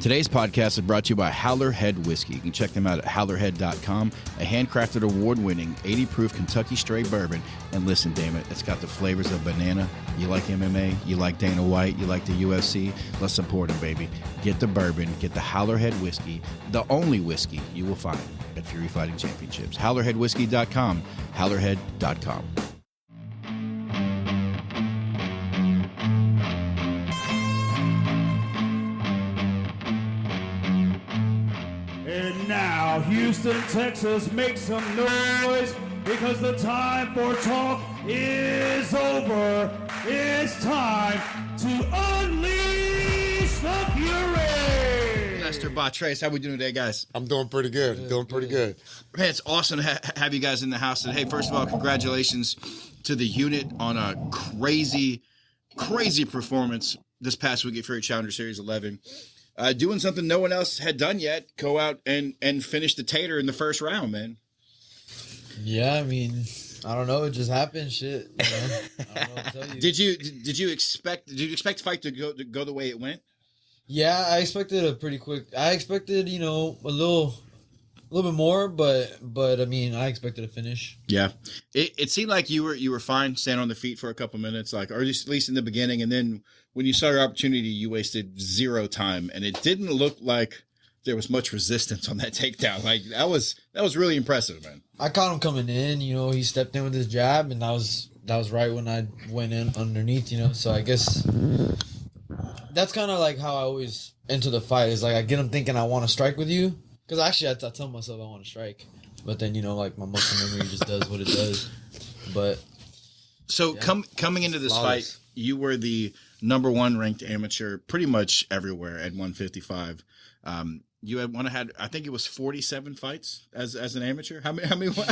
Today's podcast is brought to you by Howler Head Whiskey. You can check them out at howlerhead.com, a handcrafted, award-winning, 80-proof Kentucky straight bourbon. And listen, damn it, it's got the flavors of banana. You like MMA, you like Dana White, you like the UFC. Let's support them, baby. Get the bourbon, get the Howler Head Whiskey, the only whiskey you will find at Fury Fighting Championships. HowlerHeadWhiskey.com, howlerhead.com. And now, Houston, Texas, make some noise because the time for talk is over. It's time to unleash the fury. Lester Batres, how we doing today, guys? I'm doing pretty good. Man, it's awesome to have you guys in the house. And hey, first of all, congratulations to the unit on a crazy performance this past week at Fury Challenger Series 11. Doing something no one else had done yet. Go out and finish the tater in the first round, man. Yeah, I mean, I don't know. It just happened. Shit. You know? I don't know what to tell you. Did you expect the fight to go the way it went? Yeah, I expected a pretty quick. I expected, a little bit more, but I mean, I expected a finish. Yeah, it seemed like you were fine standing on the feet for a couple minutes, like, or at least in the beginning, and then when you saw your opportunity, you wasted zero time, and it didn't look like there was much resistance on that takedown. Like that was really impressive, man. I caught him coming in. He stepped in with his jab, and that was right when I went in underneath. So I guess that's kind of like how I always enter the fight. Is like I get him thinking I want to strike with you. Because actually, I tell myself I want to strike. But then, like, my muscle memory just does what it does. But so yeah. Coming into this fight, you were the number one ranked amateur pretty much everywhere at 155. You had I think it was 47 fights as an amateur. How many 74.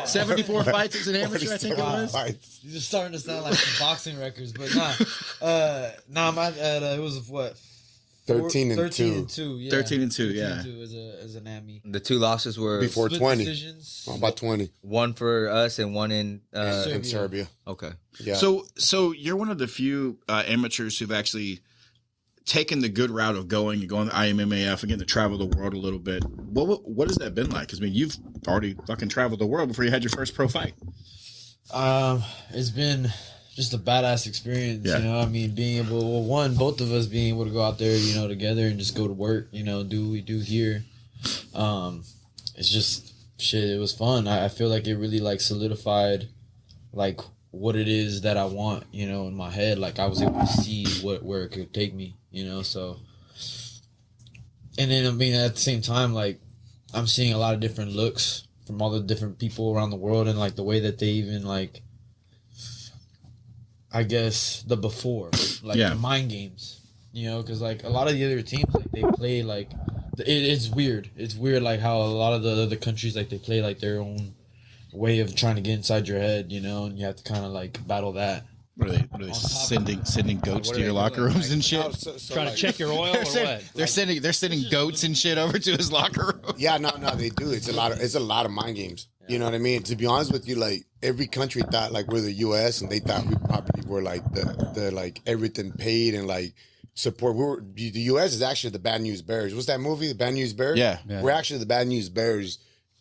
74 fights as an amateur, I think it was. You're just starting to sound like some boxing records. But I'm at it was what? 13 and 2. 2, yeah. 13 and 2, yeah. 13 and 2 as an AMI. The two losses were before 20. Decisions. About 20. One for us and one in Serbia. Okay. Yeah. So you're one of the few amateurs who've actually taken the good route of going to IMMAF and getting to travel the world a little bit. What has that been like? Because I mean, you've already fucking traveled the world before you had your first pro fight. It's been just a badass experience, yeah. I mean, both of us being able to go out there, together and just go to work, do what we do here. It's just shit. It was fun. I feel like it really like solidified like what it is that I want, in my head. Like I was able to see where it could take me, so. And then, I mean, at the same time, like I'm seeing a lot of different looks from all the different people around the world and like the way that they even like, I guess the before, like the mind games, because like a lot of the other teams, like they play like it's weird. It's weird, like how a lot of the other countries, like they play like their own way of trying to get inside your head, and you have to kind of like battle that. What are they sending goats to your locker rooms and shit? Trying to check your oil or what? They're sending goats and shit over to his locker room. Yeah, no, they do. It's a lot of mind games. You know what I mean? To be honest with you, like every country thought like we're the U.S. and they thought we probably were like the like everything paid and like support. The U.S. is actually the Bad News Bears. What's that movie? The Bad News Bears? Yeah. We're actually the Bad News Bears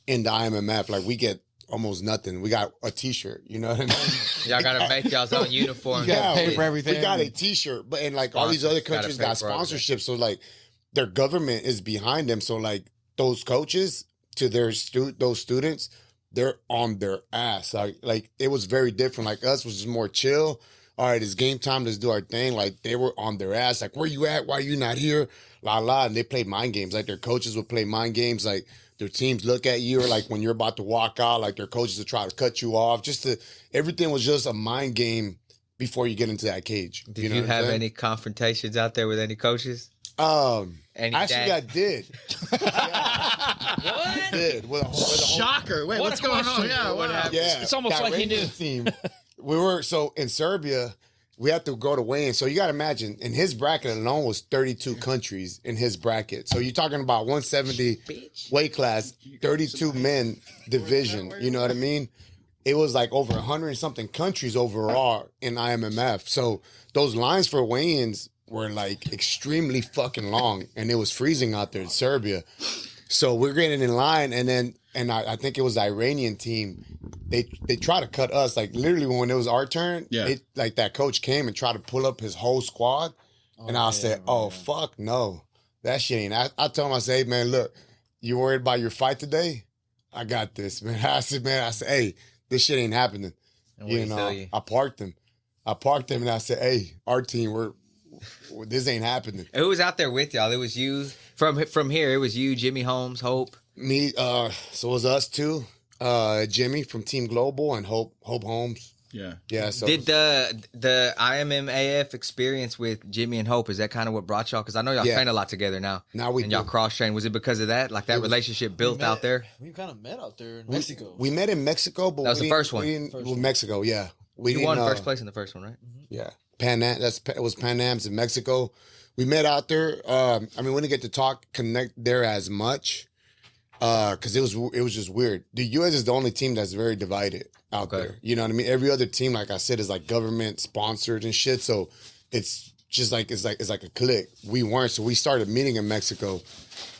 in the IMMF. Like we get almost nothing. We got a T-shirt. You know what I mean? Y'all gotta make y'all's own uniform. You gotta pay for everything. We got a T-shirt, but and like all these other countries got sponsorships. So like their government is behind them. So like those coaches to those students, they're on their ass. Like it was very different. Like us was just more chill. All right, it's game time. Let's do our thing. Like they were on their ass. Like where you at? Why are you not here? La la. And they played mind games. Like their coaches would play mind games. Like their teams look at you, or like when you're about to walk out, like their coaches would try to cut you off. Everything was just a mind game before you get into that cage. Did you have any confrontations out there with any coaches? Actually, I did. What? I did. With a Shocker! Wait, what's going on? Yeah, what happened? Yeah, it's almost like he knew. Team. We were in Serbia. We had to go to weigh-in. So you got to imagine, in his bracket alone was 32 countries in his bracket. So you're talking about 170 weight class, 32 men division. You know what I mean? It was like over 100 and something countries overall in IMMF. So those lines for weigh-ins were like extremely fucking long, and it was freezing out there in Serbia. So we're getting in line, and I think it was the Iranian team. They try to cut us, like literally when it was our turn. Yeah. Like that coach came and tried to pull up his whole squad, and I said, "Oh fuck no, that shit ain't." I told him, I said, "Hey man, look, you worried about your fight today? I got this, man." I said, "Hey, this shit ain't happening." You know, I parked him, and I said, "Hey, our team, this ain't happening." Who was out there with y'all? It was you from here. It was you, Jimmy Holmes, Hope. Me, so it was us two, Jimmy from Team Global and Hope Holmes. Yeah. So Did the IMMAF experience with Jimmy and Hope, is that kind of what brought y'all? Because I know y'all train a lot together now. Now we and y'all do. cross train. Was it because of that? Like that relationship built out there? We kind of met out there in Mexico. We met in Mexico, but That was the first one. Mexico, yeah. You won first place in the first one, right? Yeah, Pan Am. It was Pan Am's in Mexico. We met out there. I mean, we didn't get to connect there as much, because it was just weird. The U.S. is the only team that's very divided out there. You know what I mean? Every other team, like I said, is like government sponsored and shit. So it's just like it's like a clique. We weren't, so we started meeting in Mexico,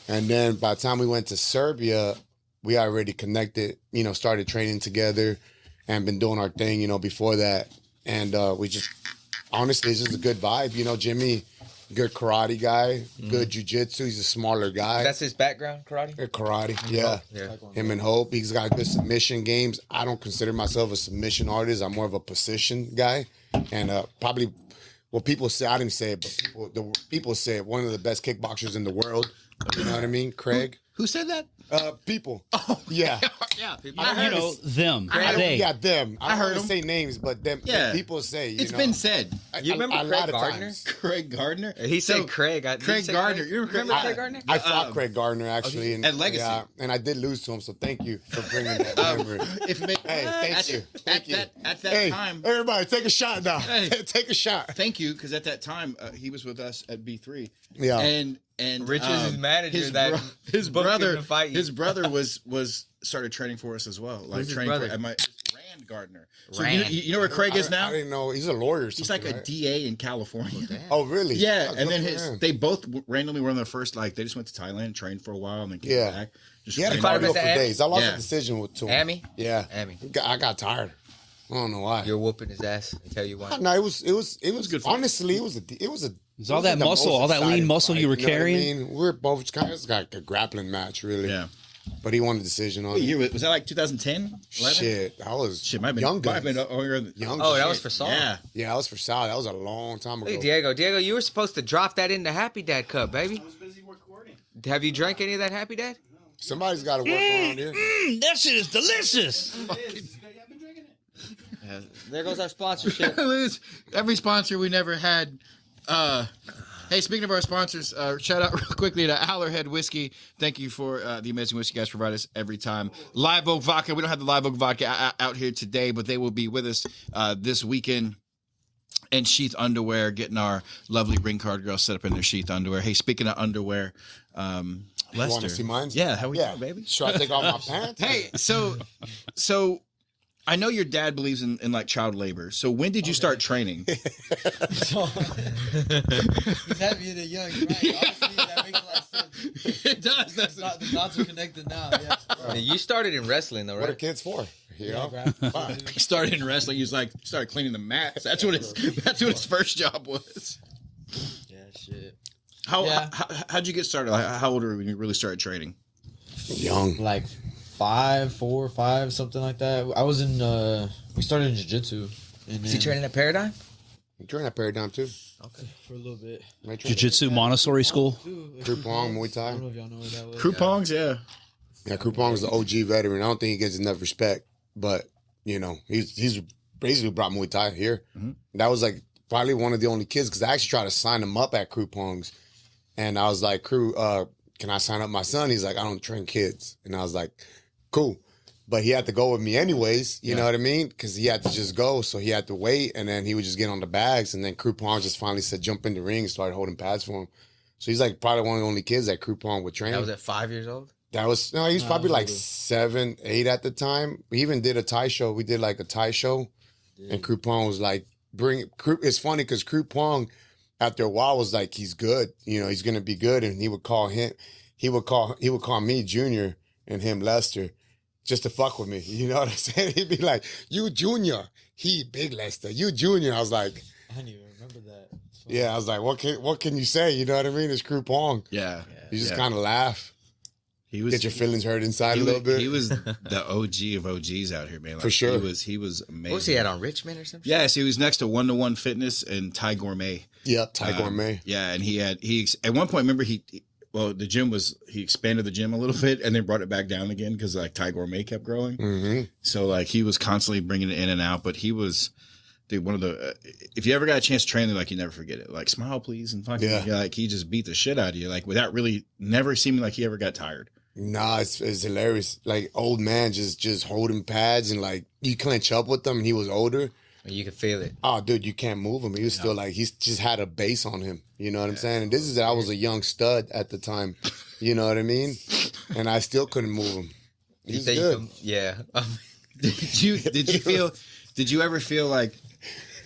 and then by the time we went to Serbia, we already connected. You know, started training together, and been doing our thing. You know, before that, and we just honestly, it's just a good vibe. You know, Jimmy. Good karate guy, good jiu-jitsu. He's a smaller guy. That's his background, karate? Karate, yeah. Him and Hope. He's got good submission games. I don't consider myself a submission artist. I'm more of a position guy. And probably what people say, I didn't say it, but people say one of the best kickboxers in the world. You know what I mean? Craig. Who said that? People. Oh, yeah. Yeah. Them. They. Yeah, them. I heard don't them. say names, but them. Yeah. People say. It's been said. You remember Craig Gardner? Craig Gardner? He said Craig. Craig Gardner. You remember Craig Gardner? I fought Craig Gardner actually at Legacy. Yeah, and I did lose to him. So thank you for bringing that memory. Hey, thank you. At that time, everybody, take a shot now. Hey. Take a shot. Thank you, because at that time he was with us at B3. Yeah, and Rich is his manager. His brother was was started training for us as well. Like Who's his training brother? for Rand Gardner. So Rand. you know where Craig is now? I didn't know he's a lawyer. Or He's like a right? DA in California. Oh, really? Yeah, Oh, and good then for him. they both randomly were on their first, like, they just went to Thailand, trained for a while, and then came back. Just He had trained. cardio him for at the days. I lost Yeah. a decision to him. Amy? Yeah, Amy. I got tired. I don't know why. You're whooping his ass. I tell you why. No, it was good fight. honestly, it was a. It's all that the muscle, most all that lean exciting muscle you were know what I carrying? mean? We're both kind of like a grappling match, really. Yeah. But he won the decision on What it. year was that, like 2010? 11? Shit, I was Might have been young might have guns. been earlier than- Young Oh, that shit. was for Saul. Yeah. Yeah, that was for Sal. That was a long time ago. Hey, Diego. Diego, you were supposed to drop that in the Happy Dad cup, baby. I was busy recording. Have you drank any of that Happy Dad? Somebody's got to work around here. That shit is delicious. It is. I've been drinking it. There goes our sponsorship. Every sponsor we never had. Hey, speaking of our sponsors, shout out real quickly to Hallerhead Whiskey. Thank you for the amazing whiskey you guys provide us every time. Live Oak Vodka. We don't have the Live Oak Vodka out here today, but they will be with us this weekend. And Sheath Underwear, getting our lovely ring card girls set up in their Sheath Underwear. Hey, speaking of underwear, Lester. You want to see mine? Yeah, how we doing, baby? Should I take off my pants? Hey, so I know your dad believes in like child labor. So when did you start training? He's happy and young, right? Honestly, that makes a lot of sense. It does. That's The dots are connected now. Yeah. You started in wrestling, though, What are right? kids for? You know? He started in wrestling. He's like started cleaning the mats. That's what his first job was. Yeah, shit. How'd you get started? Like, how old were you when you really started training? Young. Like 4 or 5, something like that. I was in. We started in jiu-jitsu. Is he training at Paradigm? You train at Paradigm too? Okay, for a little bit. Jiu-Jitsu Montessori school. Krupong, Muay I don't know Thai. if y'all know what that was. Croupongs, yeah. Yeah, Krupong's the OG veteran. I don't think he gets enough respect, but you know, he's basically brought Muay Thai here. Mhm. That was like probably one of the only kids because I actually tried to sign him up at Krupong's, and I was like, can I sign up my son? He's like, I don't train kids, and I was like, cool. But he had to go with me anyways, you know what I mean? Because he had to just go, so he had to wait, and then he would just get on the bags, and then Krupong just finally said, jump in the ring and started holding pads for him. So he's like probably one of the only kids that Krupong would train. That was at 5 years old? He was probably like 7, 8 at the time. We even did a Thai show. We did like a Thai show, and Krupong was like, it's funny because Krupong, after a while was like, he's good. You know, he's gonna be good. And he would call me Junior and him Lester, just to fuck with me. You know what I'm saying? He'd be like, you Junior, he big Lester, you Junior. I was like, I didn't even remember that. yeah, I was like, what can you say? You know what I mean? It's crew pong. Yeah. You just kind of laugh. He was Get your feelings hurt inside a little bit. He was the OG of OGs out here, man. Like, For sure. He was amazing. What was he at on Richmond or something? Yeah, so he was next to 1-to-1 Fitness and Thai Gourmet. Yep, Thai Gourmet. Yeah, and he at one point, remember he expanded the gym a little bit and then brought it back down again because like Thai Gourmet kept growing. Mm-hmm. So like he was constantly bringing it in and out, but he was one of the if you ever got a chance to train him, like you never forget it. Like smile please and fucking like he just beat the shit out of you like without really never seeming like he ever got tired. Nah, it's hilarious. Like old man just holding pads and like you clinch up with them and he was older. You can feel it. Oh, dude, you can't move him. He was still like, he's just had a base on him. You know what I'm saying? And this is, I was a young stud at the time. You know what I mean? And I still couldn't move him. He's good. Did you ever feel like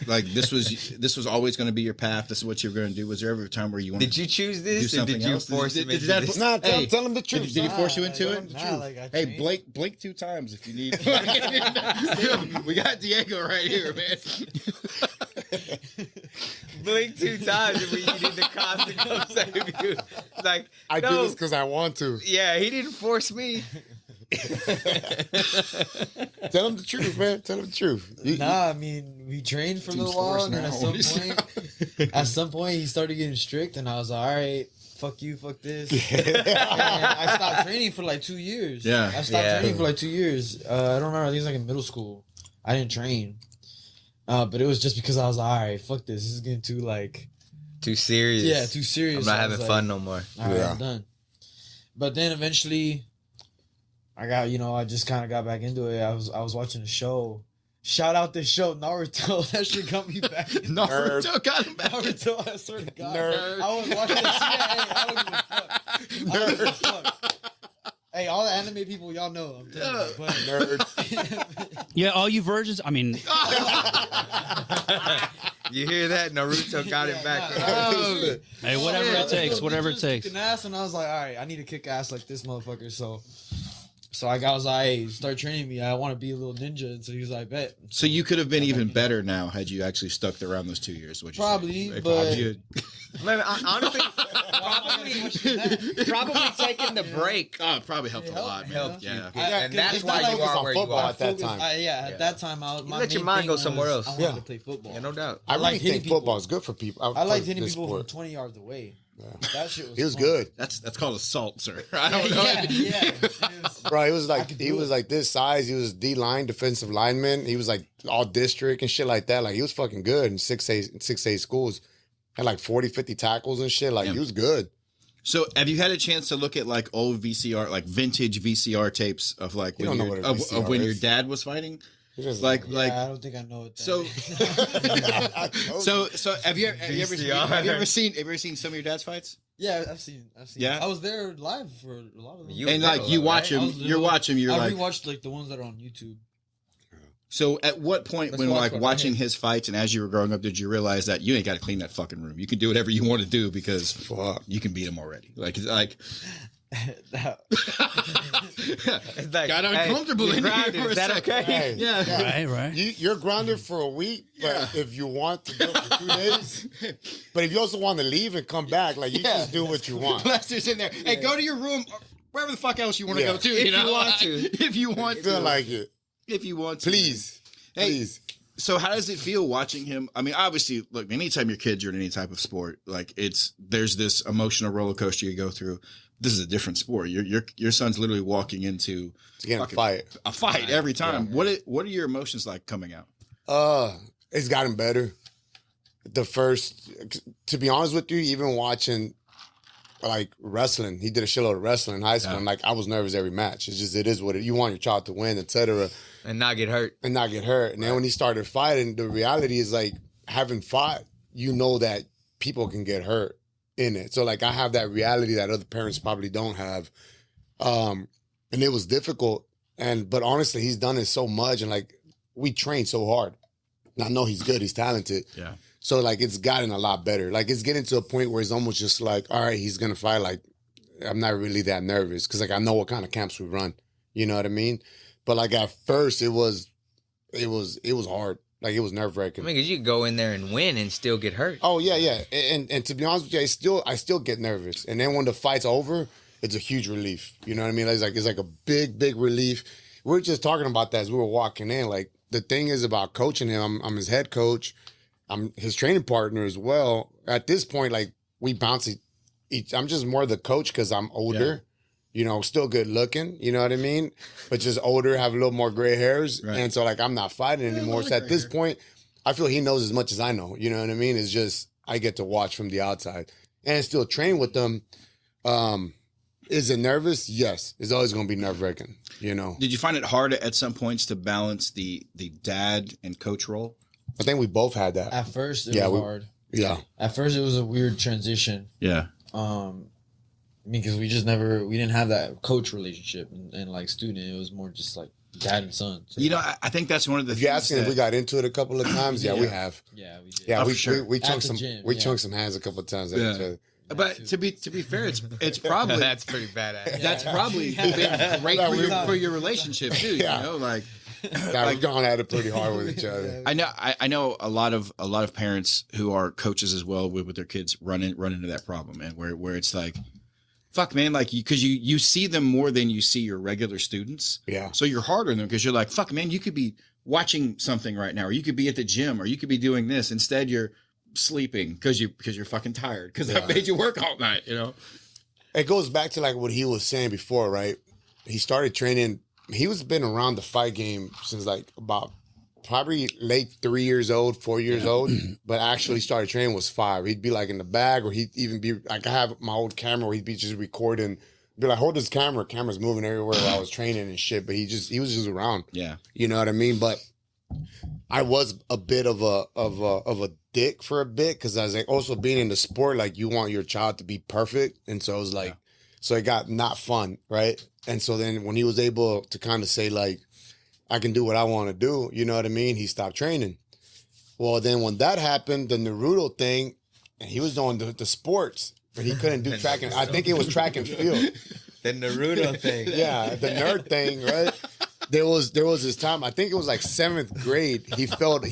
this was always going to be your path? This is what you were going to do? Was there ever a time where you wanted Did you choose this? do something or did you else? force him into this? Nah, tell him the truth. Did he force you into it? Hey, Blake. blink 2 times if you need. We got Diego right here, man. Blink 2 times if you need the cops to come save you. Like I do this because I want to. Yeah, he didn't force me. Tell him the truth, man. Tell him the truth. I mean, we trained for a little while, and then at some point, he started getting strict, and I was like, all right, fuck you, fuck this. And I stopped training for like 2 years. Yeah. I stopped training for like 2 years. I don't remember. I think it was like in middle school. I didn't train. But it was just because I was like, all right, fuck this. This is getting too serious. Yeah, too serious. I'm not having fun no more. All right, I'm done. But then eventually, I just kind of got back into it. I was watching a show. Shout out this show, Naruto. That shit got me back. Naruto got him back. Naruto, I swear to God. Nerd. I was watching this shit. Hey, I don't give a fuck. I don't give a fuck. Hey, all the anime people, y'all know. I'm telling you. But Nerd. Yeah, all you virgins. I mean, You hear that? Naruto got it back. hey, whatever it takes, whatever it takes. Kicking ass, and I was like, all right, I need to kick ass like this motherfucker. So I was like, hey, start training me. I want to be a little ninja. And so he was like, bet. So you could have been even better now had you actually stuck around those 2 years. What you Probably, say? but- Man, honestly, probably taking the break. Oh, it probably helped a lot, man. Helped you. Yeah. And that's It's why not you like are it's where on you football are. at that time. At that time, my let your main mind thing go somewhere was else. I wanted to play football. Yeah, no doubt. I like really hitting think people. football is good for people. I like hitting this people sport. from 20 yards away. That shit was He was fun. good. That's called assault, sir. I don't know. Yeah. Bro, he was I like could he do was it. like this size. He was D-line defensive lineman. He was like all district and shit like that. Like he was fucking good in 6A schools. Had like 40, 50 tackles and shit. Like he was good. So, have you had a chance to look at like old VCR, like vintage VCR tapes of like You when, don't know what a VCR of when your is. dad was fighting? He just- Like, I don't think I know what that so, is. so have you ever seen some of your dad's fights? Yeah, I've seen. Yeah? I was there live for a lot of them. You- And like you watch I them, was you're watching, you're I like. rewatched like the ones that are on YouTube. So, at what point Let's when watch like one, watching right? his fights and as you were growing up, did you realize that you ain't got to clean that fucking room? You can do whatever you want to do because Fuck. you can beat him already. Like it's like. It's like, Got uncomfortable hey, in you're here grounded. for a Is that second. okay? Hey, Yeah. Right. you're grounded for a week, but if you want to go for 2 days, but if you also want to leave and come back, like you just do what you want. Lester's in there. Hey, go to your room, or wherever the fuck else you want to Yeah. go to. If you know? you want to. If you want Feel to. like it. If you want to. Please. Hey, Please. So how does it feel watching him? I mean, obviously, look, anytime your kids are in any type of sport, like there's this emotional roller coaster you go through. This is a different sport. Your son's literally walking into To get in a fucking- fight. a fight every time. What are your emotions like coming out? It's gotten better. To be honest with you, even watching like wrestling, he did a shitload of wrestling in high school, and like I was nervous every match. It's just, it is what you want your child to win, etc. And not get hurt. and not get hurt. And then when he started fighting, the reality is like having fought, you know that people can get hurt in it. So like I have that reality that other parents probably don't have. And it was difficult. But honestly, he's done it so much, and like we train so hard. And I know he's good, he's talented. Yeah. So like it's gotten a lot better. Like it's getting to a point where it's almost just like, all right, he's gonna fight. Like I'm not really that nervous because like I know what kind of camps we run. You know what I mean? But like at first it was hard. Like it was nerve wracking. I mean, because you could go in there and win and still get hurt. Oh yeah. And to be honest with you, I still get nervous. And then when the fight's over, it's a huge relief. You know what I mean? It's like a big relief. We were just talking about that as we were walking in. Like the thing is about coaching him. I'm his head coach. I'm his training partner as well. At this point, like we bounce each. I'm just more the coach because I'm older. Yeah. You know, still good looking, you know what I mean? But just older, have a little more gray hairs. Right. And so, like, I'm not fighting anymore. So at this point, I feel he knows as much as I know. You know what I mean? It's just, I get to watch from the outside. And still train with them. Is it nervous? Yes. It's always going to be nerve-wracking, you know? Did you find it hard at some points to balance the dad and coach role? I think we both had that. At first, it was hard. Yeah. At first, it was a weird transition. Yeah. I mean, because we didn't have that coach relationship and like student. It was more just like dad and son. So. You know, I think that's one of the things. You asking if we got into it a couple of times? Yeah, we have. Yeah, we did. Yeah, we chunked some chunked some hands a couple of times at each other. But to be fair, it's probably that's pretty badass. That's probably been great for your relationship too. Yeah. You know, like we've gone at it pretty hard with each other. I know a lot of parents who are coaches as well with their kids run into that problem, and where it's like, fuck, man, like because you see them more than you see your regular students. Yeah. So you're harder on them because you're like, fuck, man, you could be watching something right now, or you could be at the gym, or you could be doing this. Instead, you're sleeping because you're fucking tired because I made you work all night. You know. It goes back to like what he was saying before, right? He started training. He was been around the fight game since like about probably late 3 years old, 4 years old, but actually started training was 5. He'd be like in the bag, or he'd even be like, I have my old camera where he'd be just recording, be like, hold this camera's moving everywhere while I was training and shit. But he was just around. Yeah. You know what I mean? But I was a bit of a dick for a bit because I was like, also being in the sport, like you want your child to be perfect. And so it was like, so it got not fun, right? And so then when he was able to kind of say like, I can do what I want to do, you know what I mean? He stopped training. Well, then when that happened, the Naruto thing, and he was doing the sports, but he couldn't do track and I think it was track and field. The Naruto thing. Yeah, the nerd thing, right? There was this time, I think it was like 7th grade. He failed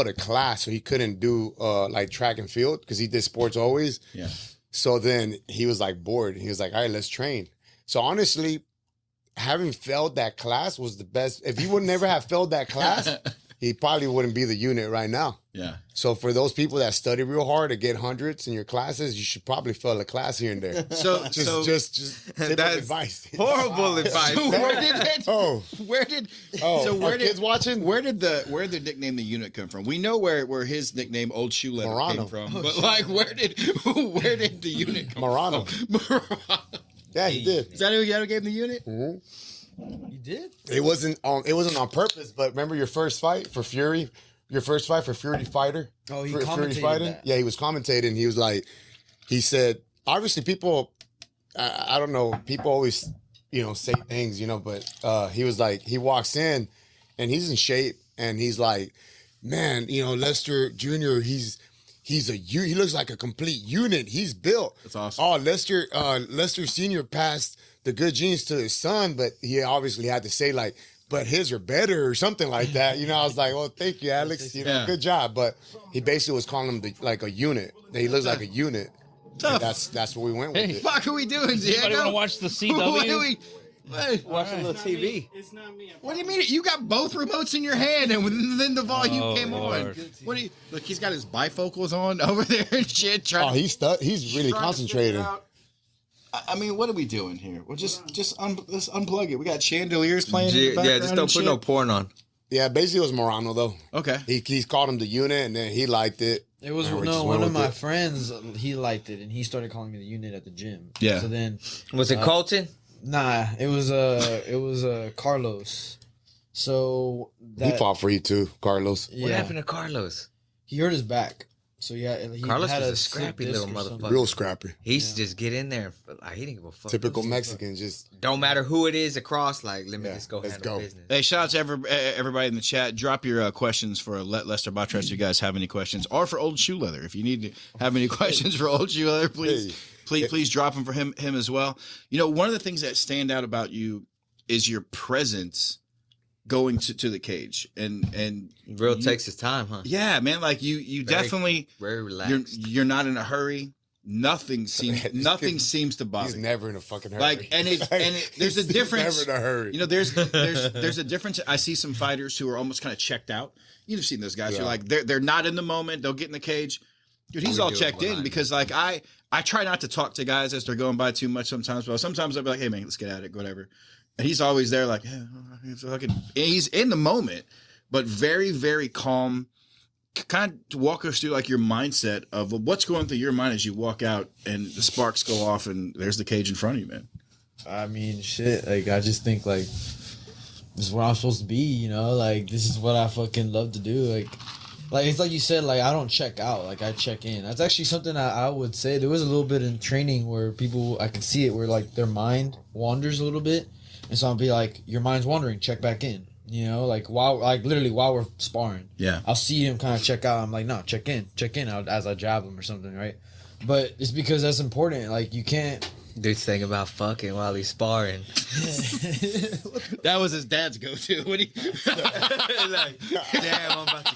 a class, so he couldn't do like track and field because he did sports always. Yeah. So then he was like bored. He was like, all right, let's train. So honestly, having failed that class was the best. If he would never have failed that class, he probably wouldn't be the unit right now. Yeah. So for those people that study real hard to get hundreds in your classes, you should probably fail a class here and there. So just that's advice. Horrible advice. So where did kids watching? Where did the nickname the unit come from? We know where his nickname Old Shoe Leather came from, but like where did the unit come Morano. from? Morano. Yeah, he did. Is that who you gave him the unit? Mm-hmm. You did? It wasn't on purpose, but remember your first fight for Fury? Your first fight for Fury Fighter? Oh, he Fury commentated that. Yeah, he was commentating. He was like, he said, obviously people, I don't know, people always, say things, but he was like, he walks in and he's in shape and he's like, man, Lester Jr., he looks like a complete unit. He's built. That's awesome. Oh, Lester Sr. passed the good genes to his son, but he obviously had to say like, but his are better or something like that. I was like, well, thank you, Alex. Good job. But he basically was calling him like a unit. That he looks like a unit. That's what we went with. Hey, it. Fuck, are we doing? Anybody want to watch the CW? Watch a little TV. It's not me. What do you mean? You got both remotes in your hand, and then the volume came Lord. on. What do you look? He's got his bifocals on over there and shit. He's really concentrating. I mean, what are we doing here? Well, let's unplug it. We got chandeliers playing. In the Yeah, background just don't put no porn on. Yeah, basically it was Morano though. Okay. He's called him the unit, and then he liked it. It was one of my friends. He liked it, and he started calling me the unit at the gym. Yeah. So then, Was it Colton? nah, it was Carlos. So He fought for you too, Carlos. Yeah, What happened to Carlos? he hurt his back. So yeah, he Carlos had was a slip scrappy disc little or something. motherfucker. Real scrappy. He used to just get in there and like, he didn't give a fuck. Typical Mexican, just Don't matter who it is across, like, let me just go let's handle go. business. Hey, shout out to everybody in the chat. Drop your questions for Lester Batres if you guys have any questions, or for Old Shoe Leather. If you need to have any questions for Old Shoe Leather, please drop them for him as well. You know, one of the things that stand out about you is your presence going to the cage, and Real takes his time, huh? yeah, man. Like you definitely very relaxed. You're not in a hurry. Nothing seems to bother. he's never in a fucking hurry. Like, and there's a difference. He's never in a hurry. You know, there's a difference. I see some fighters who are almost kind of checked out. You've seen those guys who are like they're not in the moment. They'll get in the cage. Dude, he's all checked in because like I try not to talk to guys as they're going by too much sometimes. But sometimes I'll be like, hey man, let's get at it, whatever. And he's always there, like, yeah, he's in the moment, but very, very calm. Kind of walk us through like your mindset of what's going through your mind as you walk out and the sparks go off and there's the cage in front of you, man. I mean, shit. Like, I just think like this is where I'm supposed to be. You know, like this is what I fucking love to do. Like it's like you said. Like I don't check out. Like I check in. That's actually something I would say. There was a little bit in training where people I can see it where like their mind wanders a little bit. And so I'll be like, your mind's wandering, check back in. You know, like literally while we're sparring. Yeah. I'll see him kind of check out. I'm like, no, check in as I jab him or something, right? But it's because that's important. Like, you can't. Dude's thinking about fucking while he's sparring. That was his dad's go-to. When he like, damn, I'm about to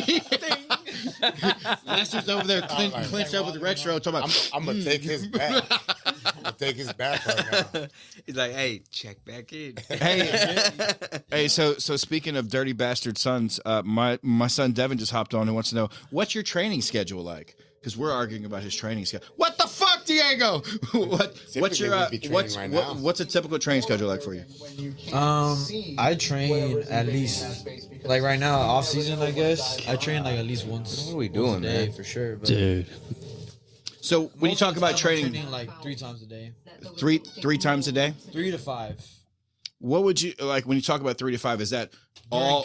get in. Lester's over there clinched up with Retro talking about, I'm gonna take his back. I'm gonna take his back right now. He's like, hey, check back in. Hey, so speaking of dirty bastard sons, my son Devin just hopped on and wants to know, what's your training schedule like? Because we're arguing about his training schedule. What the fuck, Diego? What's a typical training schedule like for you? I train at least like right now off season. I guess I train like at least once. What are we doing, a day man? For sure, but Dude. So when you talk about training, like 3 times a day, three times a day, 3 to 5. what would you like when you talk about 3 to 5? Is that all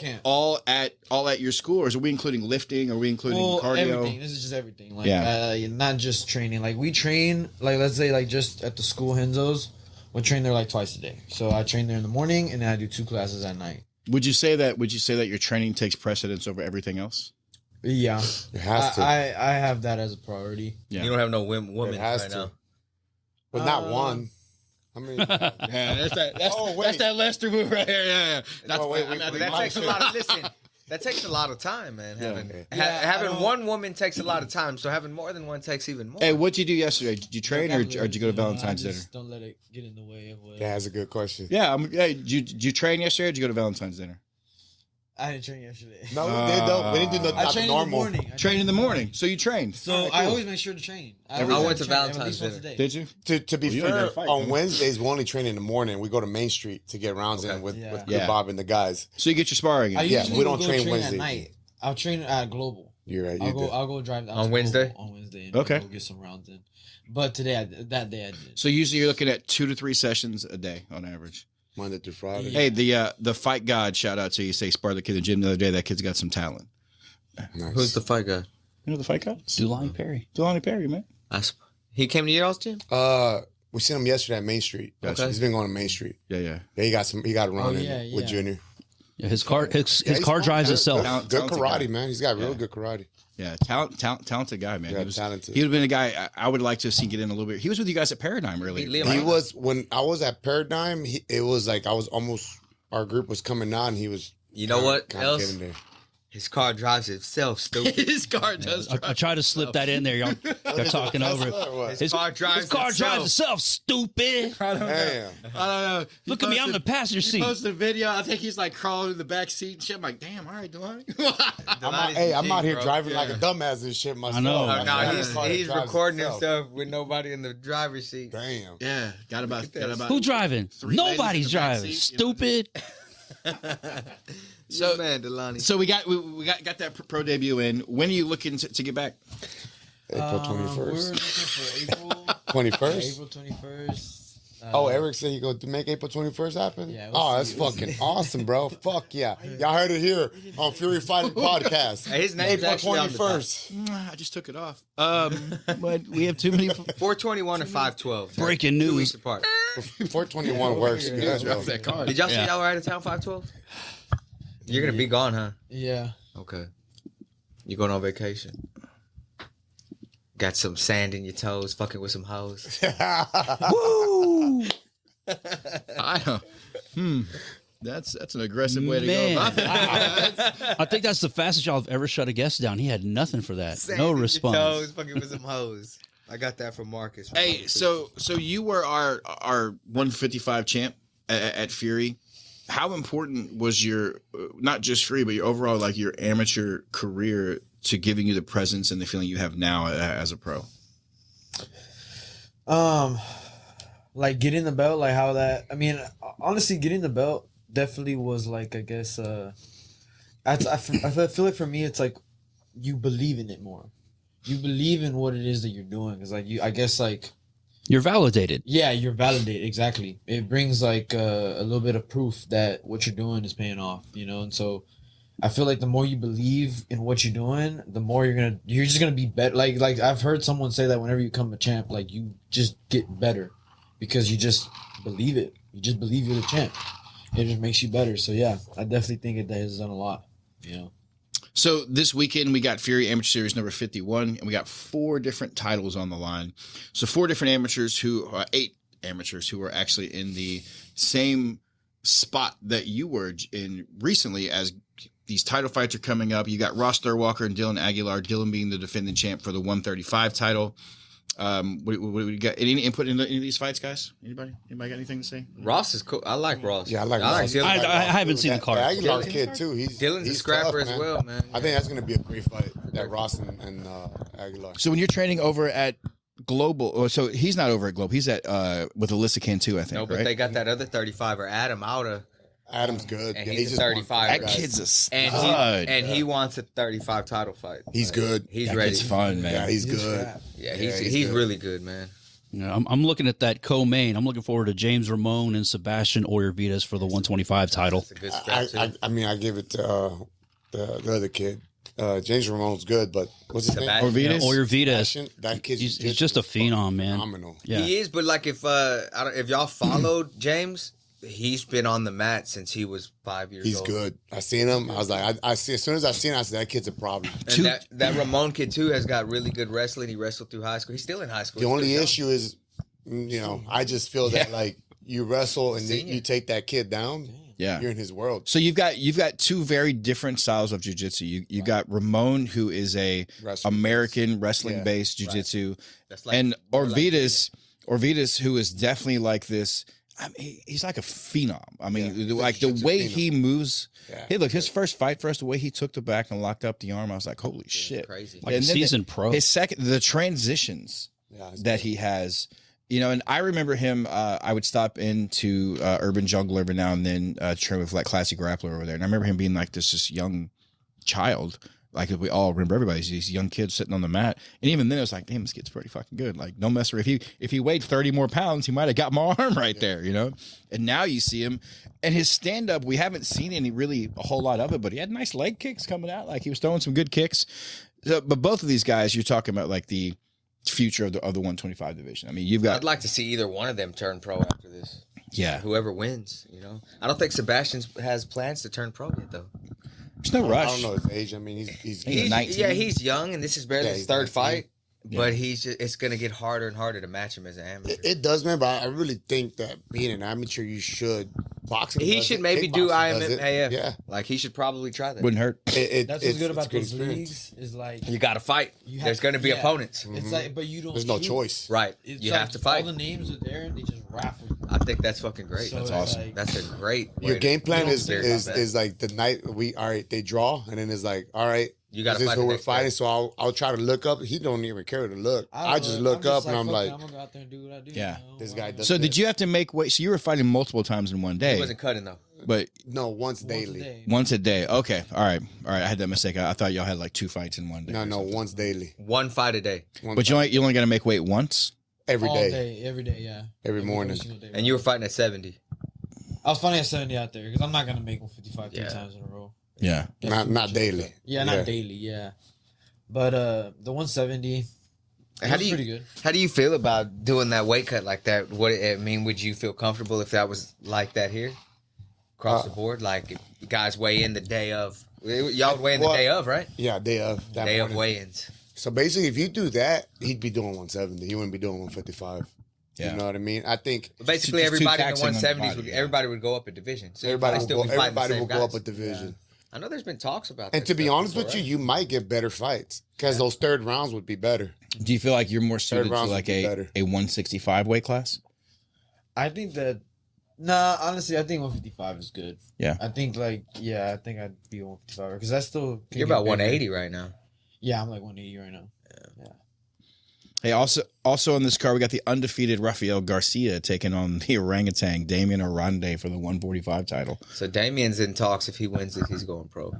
at your school, or is we including lifting? Are we including cardio? Everything. This is just everything. Like, not just training. Like we train, like let's say like just at the school Henzo's, we train there like twice a day. So I train there in the morning, and then I do 2 classes at night. Would you say that your training takes precedence over everything else? Yeah, it has to. I have that as a priority. Yeah. You don't have no women right now, but not one. I mean, yeah, that's that Lester move right here. Yeah. That takes a lot of that takes a lot of time, man. Having one woman takes a lot of time, so having more than one takes even more. Hey, what'd you do yesterday? Did you train or did you go to Valentine's dinner? Don't let it get in the way of what. Yeah, that's a good question. Yeah, did you train yesterday or did you go to Valentine's dinner? I didn't train yesterday. No, we did though. We didn't do nothing. I trained normal. in the morning. Train in the morning. So you trained. So I always make sure to train. I went to Valentine's dinner. Did you? To be fair, on Wednesdays we only train in the morning. We go to Main Street to get rounds in with Bob and the guys. So you get your sparring in. We don't train Wednesday. At night. I'll train at Global. You're right. I'll go drive on Wednesday. On Wednesday. And go get some rounds in. But that day I did. So usually you're looking at 2 to 3 sessions a day on average. Monday through Friday. Hey, the fight god, shout out to you. Say sparred the kid in the gym the other day. That kid's got some talent. Nice. Who's the fight guy? You know the fight god? Dulani Perry. Dulani Perry, man. He came to your all's gym? We seen him yesterday at Main Street. Okay. He's been going to Main Street. Yeah. He got a round in with Junior. Yeah, his car drives itself. Good karate, man. He's got real good karate. Yeah, talented guy, man. Yeah, talented. He would have been a guy I would like to see get in a little bit. He was with you guys at Paradigm earlier. He was when I was at Paradigm. It was like our group was coming on. He was. You know what else? His car drives itself, stupid. His car does. I try to slip that in there. Y'all talking over it. His car drives itself, stupid. I don't know. Look at me, I'm in the passenger seat. He posted a video. I think he's like crawling in the back seat and shit. I'm like, damn, all right, Delani. I'm out here driving like a dumbass and shit myself. I know. He's recording himself with nobody in the driver's seat. Damn. Yeah, got about. Who driving? Nobody's driving. Stupid. So man, Delani. So we got that pro debut in. When are you looking to get back? April 21st. We're looking for April 21st. April 21st. Eric said he go to make April 21st happen? Yeah, that's fucking awesome, bro. Fuck yeah. Y'all heard it here on Fury Fighting Podcast. His name's April actually on the 21st. I just took it off. But we have too many. 421 and 512. Breaking 2 news. weeks apart. 421 works good. Drop that card. Did y'all see y'all were out of town 512? You're going to be gone, huh? Yeah. Okay. You going on vacation? Got some sand in your toes, fucking with some hoes. Woo! That's an aggressive way to go about that. I think that's the fastest y'all have ever shut a guest down. He had nothing for that. Sand No in your response. toes, fucking with some hoes. I got that from Marcus. Hey, so you were our 155 champ at Fury. How important was your not just Fury, but your overall like your amateur career to giving you the presence and the feeling you have now as a pro? Like getting the belt, like how that. I mean, honestly, getting the belt definitely was like, I guess. I feel like for me, it's like you believe in it more. You believe in what it is that you're doing. It's like I guess like. You're validated. Yeah, you're validated. Exactly. It brings like a little bit of proof that what you're doing is paying off, and so I feel like the more you believe in what you're doing, the more you're just gonna be better. Like I've heard someone say that whenever you become a champ, like you just get better because you just believe it. You just believe you're the champ. It just makes you better. So yeah, I definitely think it has done a lot. So this weekend we got Fury Amateur Series number 51, and we got 4 different titles on the line. So 4 different amateurs 8 amateurs who are actually in the same spot that you were in recently as these title fights are coming up. You got Ross Thurwalker and Dylan Aguilar, Dylan being the defending champ for the 135 title. What we got? Any input into any of these fights, guys? Anybody got anything to say? Ross is cool. I like Ross. Yeah, I like Ross. Dylan. I haven't seen the card. Aguilar's kid too. Dylan's a he's scrapper tough, as well, man. I think that's gonna be a great fight. That Ross and Aguilar. So when you're training over at Global, so he's not over at Global. He's at with Alyssa Cantu, I think. No, but right? they got that other 35er, Adam Outa. Adam's good. And Yeah, he's just a won 35. That guys. kid's a And stud. he wants a 35 title fight. He's good. He's That ready. kid's fun, man. Yeah, he's good. Yeah, Yeah, he's he's good. really good, man. I'm looking at that co-main. I'm looking forward to James Ramon and Sebastian Oyervitas for the 125 title. That's a good scrap, too. I give it to the other kid. James Ramon's good, but what's his name? Sebastian. Oyervitas. That kid's He's just a phenom, man. phenomenal. Yeah. He is, but like if y'all followed James, he's been on the mat since he was 5 years He's old. good. I seen him. I was like, I see. As soon as I seen him, I said that kid's a problem. And that Ramon kid too has got really good wrestling. He wrestled through high school. He's still in high school. The He's only still young. issue is, I just feel that like you wrestle and Senior. you take that kid down. Yeah. You're in his world. So you've got 2 very different styles of jiu-jitsu. You got Ramon, who is a Wrestling American wrestling-based jiu-jitsu, That's like and more like- Orvitas, who is definitely like this. I mean, he's like a phenom. I mean, Yeah, like the jiu-jitsu way phenom. he moves. Yeah. Hey, look, his first fight for us, the way he took the back and locked up the arm, I was like, holy shit. crazy. Like a And then seasoned pro. His the transitions Yeah, it's that he has. And I remember him, I would stop into Urban Jungle every now and then, train with like Classic Grappler over there. And I remember him being like this young child. Like we all remember everybody, these young kids sitting on the mat. And even then it was like, damn, this kid's pretty fucking good. Like no mess around. If he weighed 30 more pounds, he might have got my arm right there, And now you see him and his stand up, we haven't seen a whole lot of it, but he had nice leg kicks coming out. Like he was throwing some good kicks. So, but both of these guys, you're talking about like the future of the 125 division. I mean, you've got I'd like to see either one of them turn pro after this. yeah. Whoever wins, I don't think Sebastian has plans to turn pro yet, though. There's no rush. I don't know his age. I mean, he's He's 19. Yeah, he's young, and this is barely Yeah, his he's third 19. fight. But it's going to get harder and harder to match him as an amateur. It does, man. But I really think that being an amateur, you should boxing. He does should it, maybe do kickboxing does it. IMMAF. Yeah, Like, he should probably try that. Wouldn't hurt. That's what's good it's about a good those experience. leagues is like You got to fight. you have There's going to be yeah. opponents. It's like, but you don't. There's no shoot. choice. Right. It's You like have to fight. All the names are there, and they just raffle. I think that's fucking great. So That's it's awesome. like- That's a great way Your to- game plan you don't is care about that. like the night they draw, and then it's like, all right, You gotta this is fight who the we're next fighting. guy. So I'll try to look up. He don't even care to look. I just I'm look up and I'm fuck like, it, I'm gonna go out there and do what I do. Yeah. this guy does. So this. did you have to make weight? So you were fighting multiple times in one He day, wasn't cutting, though. but No, once Once a daily. day. once a day. Okay. All right. I had that mistake. I thought y'all had like 2 fights in one day. No, once daily. One fight a day. One But fight. you only got to make weight once. every All day. every day, yeah. Every morning. single day, And you were fighting at 70. I was fighting at 70 out there because I'm not gonna make 155 three Yeah. times in a row. Yeah. Not daily. Yeah, not daily. Yeah, but the 170. Was pretty good. How do you feel about doing that weight cut like that? Would you feel comfortable if that was like that here? Across the board? Like, if guys weigh in the day of. Y'all would weigh in the day of, right? Yeah, day of. That Day morning. of weigh-ins. So basically, if you do that, he'd be doing 170. He wouldn't be doing 155. Yeah. You know what I mean? I think Basically, It's too everybody in the taxing on the 170s, body, yeah. everybody would go up a division. So everybody still will be go, fighting the everybody same will go up guys. a division. I know there's been talks about And that to be stuff honest before, with right? you might get better fights because those third rounds would be better. Do you feel like you're more suited to rounds like would be a better. 165 weight class? I think that. Nah, honestly, I think 155 is good. Yeah. I think I think I'd be 155 because I still. can You're get about bigger. 180 right now. Yeah, I'm like 180 right now. Hey, also on this card, we got the undefeated Rafael Garcia taking on the orangutan Damian Arande for the 145 title. So Damien's in talks. If he wins it, he's going pro.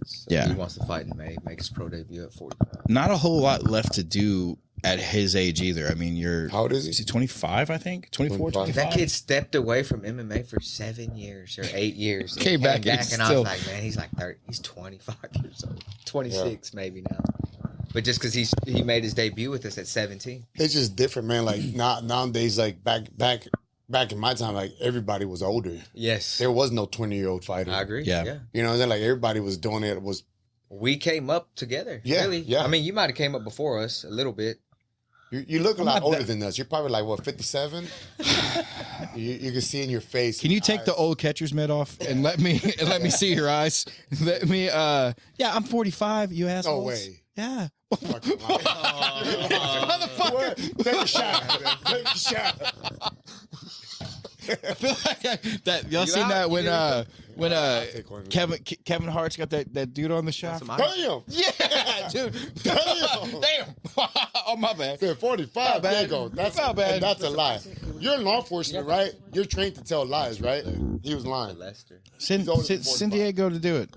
So Yeah. He wants to fight in May, make his pro debut at 45. Not a whole lot left to do at his age either. I mean, How old is he? Is he 25, I think? 24, 25. 25? That kid stepped away from MMA for 7 years or 8 years. Came back and and still- I was like, man, he's like 30. He's 25 years old. 26 maybe now. But just because he made his debut with us at 17. It's just different, man. Like nowadays, like back in my time, like everybody was older. Yes. There was no 20-year-old fighter. I agree. Yeah. You know what I'm saying? Like everybody was doing it. Was We came up together. Yeah, Really. yeah. I mean, you might have came up before us a little bit. you look a lot older than us. You're probably like what 57. you can see in your face. Can you take the old catcher's mitt off and let me see your eyes? Let me yeah, I'm 45, you assholes. No way. Yeah. Fucking motherfucker. Take a shot. Take a shot. I feel like that y'all seen out? that when take one. Kevin Hart's got that dude on the shop. Damn. Yeah, dude. Damn. Oh, my bad. Said 45. There you go. That's My bad. and that's a lie. You're in law enforcement, right? You're trained to tell lies, right? He was lying. Lester. Send older than San 45. Diego to do it.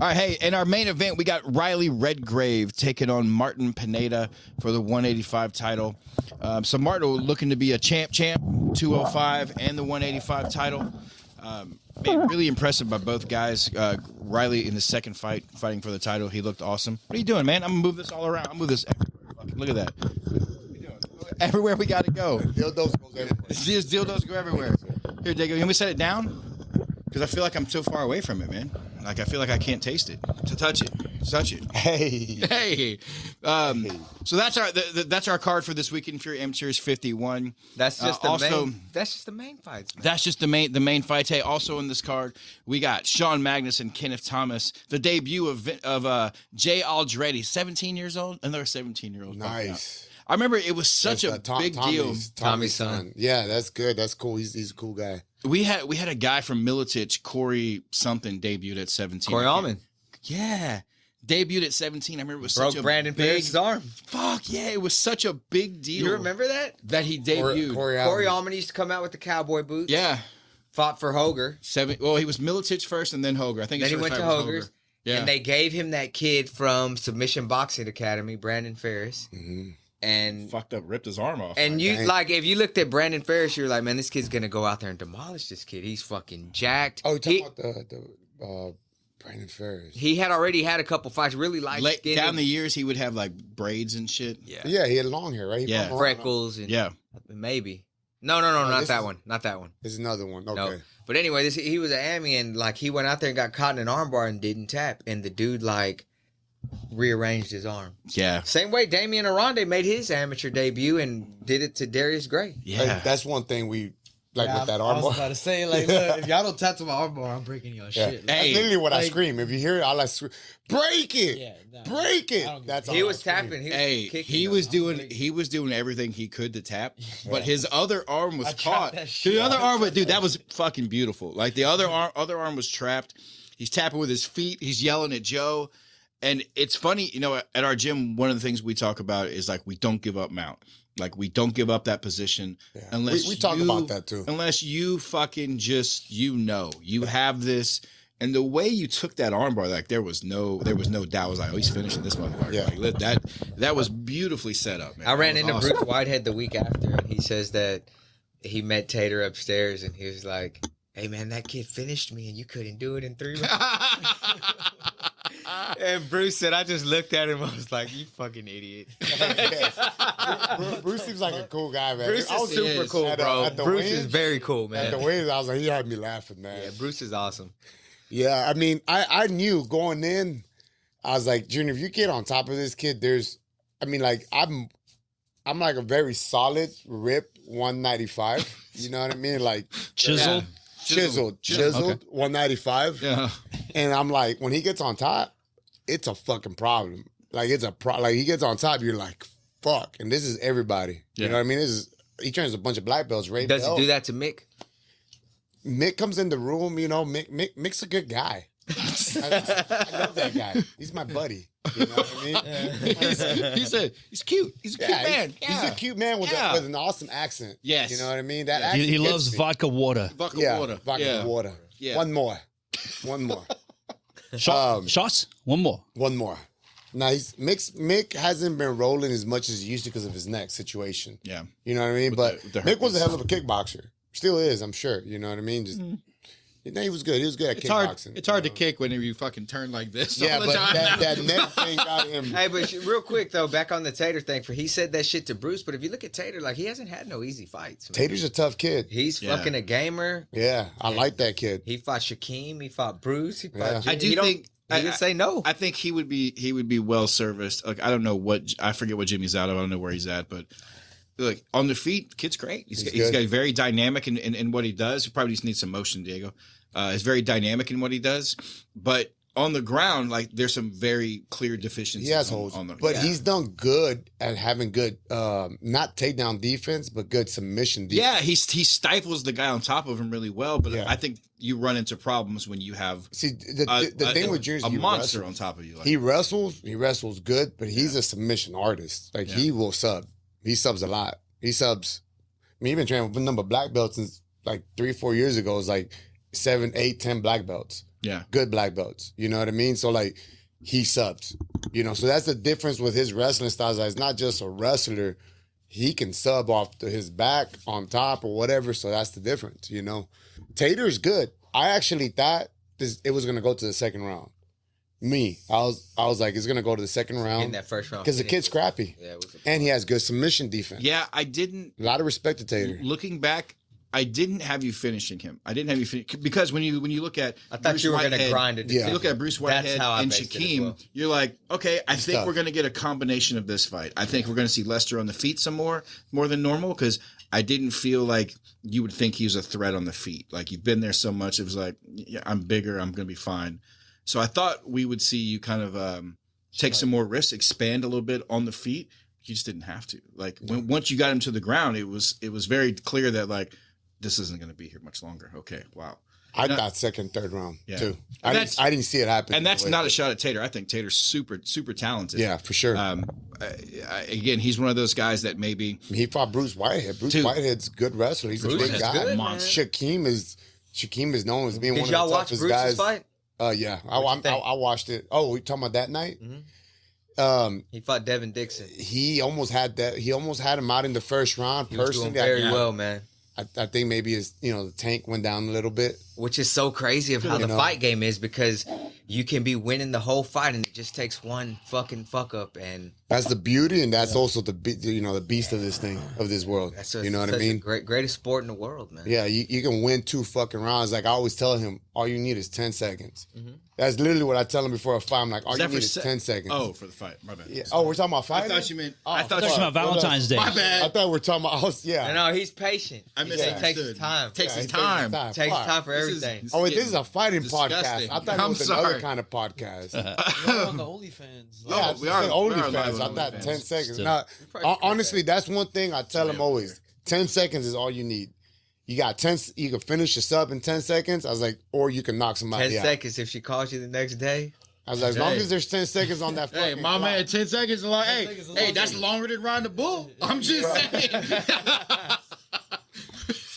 All right, hey, in our main event, we got Riley Redgrave taking on Martin Pineda for the 185 title. So Martin looking to be a champ, 205 and the 185 title. Man, really impressive by both guys. Riley in the second fight, fighting for the title. He looked awesome. What are you doing, man? I'm going to move this all around. I'm going to move this everywhere. Fucking look at that. What are we doing? Everywhere we got to go. Dildos goes everywhere. These dildos go everywhere. Here, Diego, can we set it down? Because I feel like I'm so far away from it, man. Like, I feel like I can't taste it. To touch it. Hey. Hey. So that's our card for this weekend in Fury Amateur Series 51. That's just the also, main. That's just the main fights, man. That's just the main fights. Hey, also in this card, we got Sean Magnus and Kenneth Thomas. The debut of Jay Aldretti, 17 years old. Another 17-year-old. Nice. I remember it was such a big deal. Tommy's son. Yeah, that's good. That's cool. He's a cool guy. We had a guy from Militich, Corey something, debuted at 17. Corey Allman Yeah. Debuted at 17. I remember it was broke such a Brandon big Ferris' arm. Fuck yeah, it was such a big deal. You remember that? that he debuted? Corey Allman used to come out with the cowboy boots. Yeah. Fought for Hoger. Well, he was Militich first and then Hoger. I think Then his he first went to fight was Hoger's. Yeah. And they gave him that kid from Submission Boxing Academy, Brandon Ferris. Mm-hmm. And fucked up, ripped his arm off. And you dang. like if you looked at Brandon Ferris, you're like, man, this kid's gonna go out there and demolish this kid. He's fucking jacked. Oh, you're talking about the Brandon Ferris. He had already had a couple fights, really light skin. Down the years, he would have like braids and shit. Yeah, he had long hair, right? He Yeah. fought freckles and Yeah. maybe. No, not this that is- one. Not that one. There's another one. Okay. No. But anyway, he was an Ami and like he went out there and got caught in an armbar and didn't tap. And the dude like rearranged his arm. Yeah. Same way Damian Arande made his amateur debut and did it to Darius Gray. Yeah. Like, that's one thing we like with that I was armbar. about to say, like, look, if y'all don't tattoo my armbar, I'm breaking your Yeah. shit. That's Hey, literally what I like- scream. If you hear it, I like scream, break it, Yeah, nah, break I it. don't give That's a all He I was scream. tapping. He was Hey, kicking. he though. was doing everything he could to tap, but his other arm was I trapped caught. that shit. The other arm, dude, that was fucking beautiful. Like the other arm was trapped. He's tapping with his feet. He's yelling at Joe, and it's funny, you know. At our gym, one of the things we talk about is like we don't give up mount. Like we don't give up that position unless we talk about that too. Unless you fucking just you have this. And the way you took that armbar, like there was no doubt. I was like, oh, he's finishing this motherfucker. Yeah. Like, that was beautifully set up, man. I ran That was into awesome. Bruce Whitehead the week after, and he says that he met Tater upstairs, and he was like, "Hey man, that kid finished me, and you couldn't do it in 3 rounds." And Bruce said, "I just looked at him. I was like, you fucking idiot." Bruce seems like a cool guy, man. Bruce is super cool, bro. Bruce is very cool, man. At the weigh-ins, I was like, he had me laughing, man. Yeah, Bruce is awesome. Yeah, I mean, I knew going in, I was like, Junior, if you get on top of this kid, I'm like a very solid rip 195. You know what I mean? Like Chiseled. Chiseled, Okay. 195. Yeah. And I'm like, when he gets on top, it's a fucking problem. Like like he gets on top, you're like, fuck. And this is everybody. You know what I mean? He trains a bunch of black belts, right? Does he do that to Mick? Mick comes in the room, you know, Mick's a good guy. I love that guy. He's my buddy. You know what I mean? He's cute. He's a cute man. He's a cute man with an awesome accent. Yes. You know what I mean? That accent He gets loves me. vodka water. Vodka water. Vodka water. Yeah. One more. Shots? One more. Now Mick hasn't been rolling as much as he used to because of his neck situation. Yeah. You know what I mean? But the Mick was a hell of a kickboxer. Still is, I'm sure. You know what I mean? Just he was good. He was good at kickboxing. It's hard to kick whenever you fucking turn like this. Yeah, all the but time. that neck thing got him. Hey, but real quick though, back on the Tater thing, he said that shit to Bruce, but if you look at Tater, like he hasn't had no easy fights. Man. Tater's a tough kid. He's fucking a gamer. Yeah, I like that kid. He fought Shaquem. He fought Bruce. He fought Yeah. Jimmy. I do think he didn't say no. I think he would be well serviced. Like I don't know I forget what Jimmy's out of. I don't know where he's at, but like on the feet, kid's great. He's got very dynamic in what he does. He probably just needs some motion, Diego. He's very dynamic in what he does, but on the ground, like there's some very clear deficiencies. He has holes, but he's done good at having good, not takedown defense, but good submission defense. Yeah, he stifles the guy on top of him really well, but Yeah. I think you run into problems when you have the thing with Junior is a he monster wrestles. on top of you. Like, He wrestles good, but he's a submission artist. Like he will sub. He subs a lot. He subs. I mean, he's been training with a number of black belts since like 3 or 4 years ago. It was like 7, 8, 10 black belts. yeah, Good black belts. You know what I mean? So like he subs. You know, so that's the difference with his wrestling style. Is not just a wrestler. He can sub off his back on top or whatever. So that's the difference. You know, Tater's good. I actually thought it was gonna go to the second round. I was like, it's gonna go to the second round In that first round. because the kid's scrappy, Yeah, it was and he has good submission defense. yeah. I didn't. A lot of respect to Tater. Looking back, I didn't have you finishing him. I didn't have you because when you look at I thought Bruce you were going to Whitehead- grind it. Yeah. You look at Bruce Whitehead how I and based it as Shaquem, well. you're like, okay, I think tough. we're going to get a combination of this fight. I think we're going to see Lester on the feet some more than normal because I didn't feel like you would think he was a threat on the feet. Like you've been there so much, it was like, yeah, I'm bigger, I'm going to be fine. So I thought we would see you kind of take some more risks, expand a little bit on the feet. You just didn't have to. Like once you got him to the ground, it was very clear that like this isn't going to be here much longer. Okay, wow. I thought second, third round too. I that's- didn't see it happen. And that's not a shot at Tater. I think Tater's super, super talented. Yeah, for sure. Again, he's one of those guys that maybe He fought Bruce Whitehead. Bruce Dude. Whitehead's a good wrestler. He's Bruce a big is guy. good, man. Monster. Shaquem is known as being Did one of y'all the watch toughest Bruce's guys. fight? Yeah, What'd you think? I watched it. Oh, we talking about that night? He fought Devin Dixon. He almost had that. He almost had him out in the first round. He was doing Personally, very well, man. I think maybe the tank went down a little bit. Which is so crazy of how You the know. fight game is because you can be winning the whole fight and it just takes one fucking fuck up and That's the beauty, and that's also the beast of this thing, of this world. that's You know what I such mean? the greatest sport in the world, man. Yeah, you can win 2 fucking rounds. Like I always tell him, all you need is 10 seconds. That's literally what I tell him before a fight. I'm like, all Is you that need for is 10 seconds. Oh, for the fight. My bad. Yeah. Oh, we're talking about I fighting? thought you meant. I I thought Talking you about Valentine's Day. My bad. I thought we're talking about. Yeah. No, he's patient. I He misunderstood. takes his time. Takes Yeah, his he time. Takes Fuck. time for This is- everything. Oh, wait, this is a fighting Disgusting. podcast. I thought it I'm was another sorry. kind of podcast. We're on the OnlyFans. Oh, Yeah, we are live OnlyFans. I on thought OnlyFans. 10 seconds. Still. Now, probably could honestly, that's one thing I tell Yeah, him always. 10 seconds is all you need. You got 10. You can finish your sub in 10 seconds. I was like, or you can knock 10 somebody out. seconds if she calls you the next day. I was like, as long Hey. as there's 10 seconds on that Hey, fucking my clock. man, 10 seconds is like, hey, that's longer than riding the bull. I'm just saying.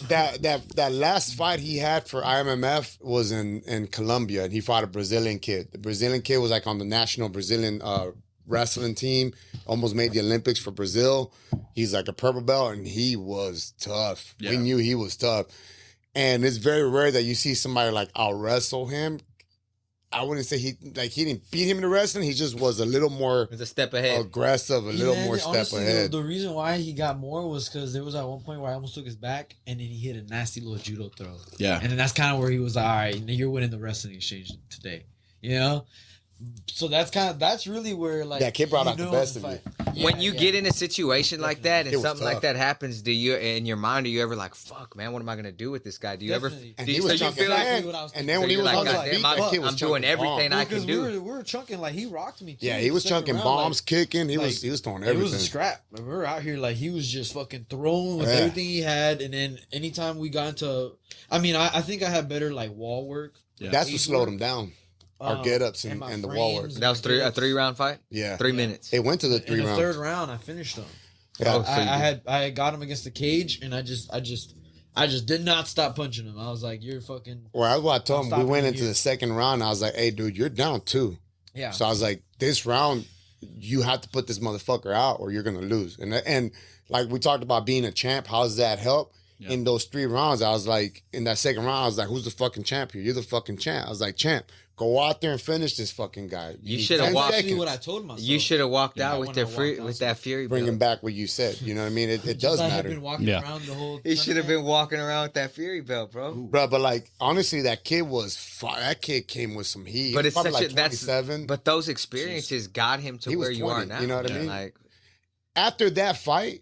that last fight he had for IMMF was in Colombia, and he fought a Brazilian kid. The Brazilian kid was like on the national Brazilian wrestling team, almost made the Olympics for Brazil. He's like a purple belt, and he was tough. Yeah. We knew he was tough. And it's very rare that you see somebody like out wrestle him. I wouldn't say he didn't beat him in the wrestling. He just was a little more It's a step ahead. aggressive, a little more step honestly, ahead. The reason why he got more was because there was at one point where I almost took his back, and then he hit a nasty little judo throw. Yeah. And then that's kind of where he was like, all right, you're winning the wrestling exchange today. You know? So that's really where like That kid brought you out the know best the of you. fight. When you get in a situation like that and It was something like tough. that happens, do you in your mind are you ever like, fuck, man, what am I gonna do with this guy? Do you Definitely. And do he you, was so you chunking feel like bad. what I was And then when so he you're was like, on his God feet, damn, that kid was I'm doing chunking everything bombs. I can because do. we were chunking like he rocked me too. Yeah, he was Second chunking round, bombs, like, kicking. He like, was throwing it everything. was a scrap. Like, we were out here like he was just fucking throwing with Yeah. everything he had, and then anytime we got into, I mean, I think I had better like wall work. That's what slowed him down. Our get-ups and my the wall work. frames That was and my a 3-round fight? Yeah. 3 minutes. It went to the In 3 the rounds. third round, I finished him. Yeah. Oh, so you did. I had got him against the cage, and I just did not stop punching him. I was like, "You're fucking." Well, that's what I told I'm him. We stopping went you into here. the second round. I was like, hey, dude, you're down 2. Yeah. So I was like, this round, you have to put this motherfucker out or you're going to lose. And like we talked about being a champ, how does that help? Yeah. In those 3 rounds, I was like, in that second round, I was like, who's the fucking champ here? You're the fucking champ. I was like, champ, go out there and finish this fucking guy. You need should've 10 walked- Exactly seconds. what I told myself. You should have walked Yeah, out with when the I free walked with outside. that fury Bringing belt. back what you said. You know what I mean? It does I had matter. been walking Yeah. around the whole. He should have tournament. been walking around with that fury belt, bro. Bro, but like, honestly, that kid was fire. That kid came with some heat. But it's Probably such like a that's 27. but those experiences got him to He was where you are 20, now. you know what I mean? Like, After that fight,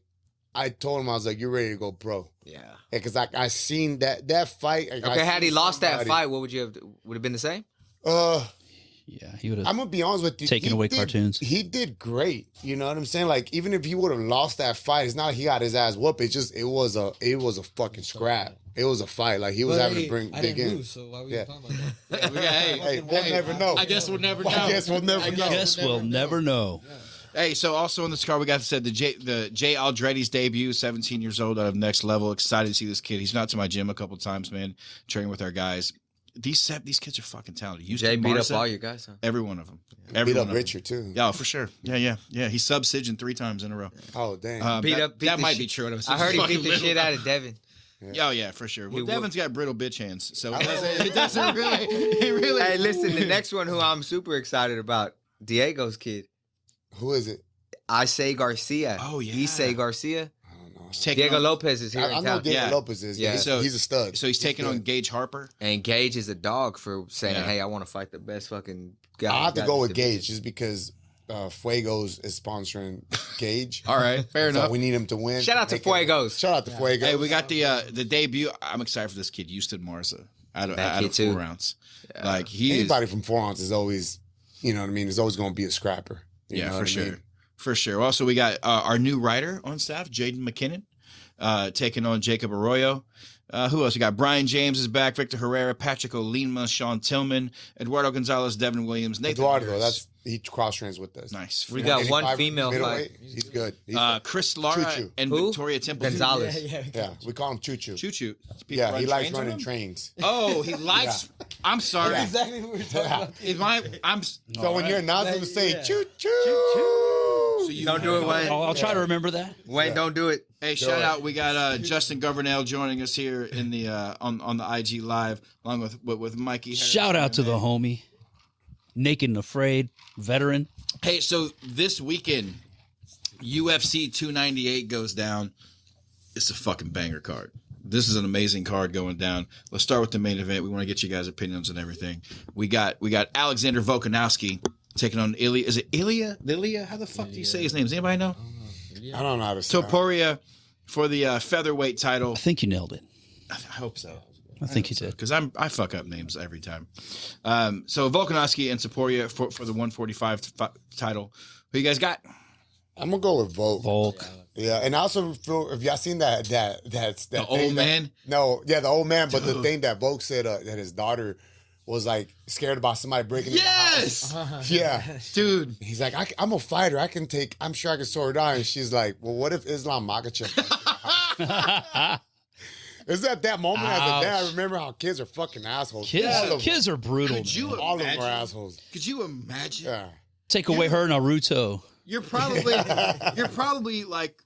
I told him, I was like, you're ready to go pro. yeah. Because like I seen that fight. Like, Okay, I had he seen lost that somebody- fight, what would you have? Would have been the same? Yeah, he would I'm have. gonna be honest with you. Taking he away did- cartoons. He did great. You know what I'm saying? Like even if he would have lost that fight, it's not like he got his ass whooped. It was a fucking scrap. It was a fight. Like he was But having hey, to bring I dig didn't in. lose, so why we Yeah. talking about that? Hey, we'll never know. I guess we'll never know. I guess we'll never know. Guess we'll never know. Hey, so also on this card, we got said the Jay Aldretti's debut, 17 years old, out of Next Level. Excited to see this kid. He's been out to my gym a couple times, man, training with our guys. These kids are fucking talented. Jay beat up all your guys, huh? every one of them. Every Beat one up of them. Richard too. Yeah, for sure. Yeah. He sub Sidgen 3 times in a row. Oh damn. Beat that the might shit- be true. I heard he beat the shit out of Devin. Oh yeah, for sure. Well, He Devin's got brittle bitch hands, so it doesn't really. It really. Hey, listen, the next one who I'm super excited about, Diego's kid, Who is it? Isay Garcia. Oh, yeah. Isay Garcia. I don't know. He's taking Diego on- Lopez is here I in know town. Diego Yeah. Lopez is. Yeah. Yeah, So- he's a stud. So he's taking good. on Gage Harper. And Gage is a dog for saying, Yeah. hey, I want to fight the best fucking guy. I have to got go this with division. Gage just because Fuegos is sponsoring Gage. All right, fair So enough. we need him to win. Shout out to Make it- Fuegos. Shout out to Fuegos. Hey, we got the debut. I'm excited for this kid, Houston Marza, out of That kid 4 too. rounds. Like he is. Anybody from 4 ounces is always, you know what I mean, is always going to be a scrapper. You Yeah, know for what I sure. mean? For sure. Also, we got our new writer on staff, Jaden McKinnon, taking on Jacob Arroyo. Who else? We got Brian James is back, Victor Herrera, Patrick Olima, Sean Tillman, Eduardo Gonzalez, Devin Williams, Nathan Eduardo, Harris. he cross trains with us. Nice. We got one 85 female middleweight, fight. He's good. He's Chris Lara Choo-choo. and Who? Victoria Temple. Gonzalez. yeah, we call him Choo Choo. Choo Choo. Yeah, he likes trains on running him? trains. Oh, he likes. I'm sorry. Yeah. Exactly what we were talking about. So when you're announcing, say Yeah. Choo Choo. So you Don't do it, Wayne. I'll try to remember that. Wayne, don't do it. Hey, shout out! We got Justin Governell joining us here in the on the IG Live, along with Mikey. Harris. Shout out to the homie, Naked and Afraid veteran. Hey, so this weekend, UFC 298 goes down. It's a fucking banger card. This is an amazing card going down. Let's start with the main event. We want to get you guys' opinions on everything. We got Alexander Volkanovski taking on Ilya. Is it Ilya? Lilia? How the fuck do you say his name? Does anybody know? I don't know how to say Topuria for the featherweight title. I think you nailed it. I hope so. I think you did. Because I fuck up names every time. So Volkanovski and Topuria for the 145 title. Who you guys got? I'm gonna go with Volk. Volk. Yeah, and I also feel if y'all seen that The thing old man? No, yeah, the old man. But the Dude. thing that Volk said that his daughter was like scared about somebody breaking in the Yes! house. Yeah, Dude. he's like, I'm a fighter. I'm sure I can sort it out. And she's like, well, what if Islam Makhachev? It's at that moment as a dad, I Ouch. remember how kids are fucking assholes. All of Kids them. are brutal. Could you man. All of them imagine? are assholes. Could you imagine? Yeah. Take away her Naruto. You're probably like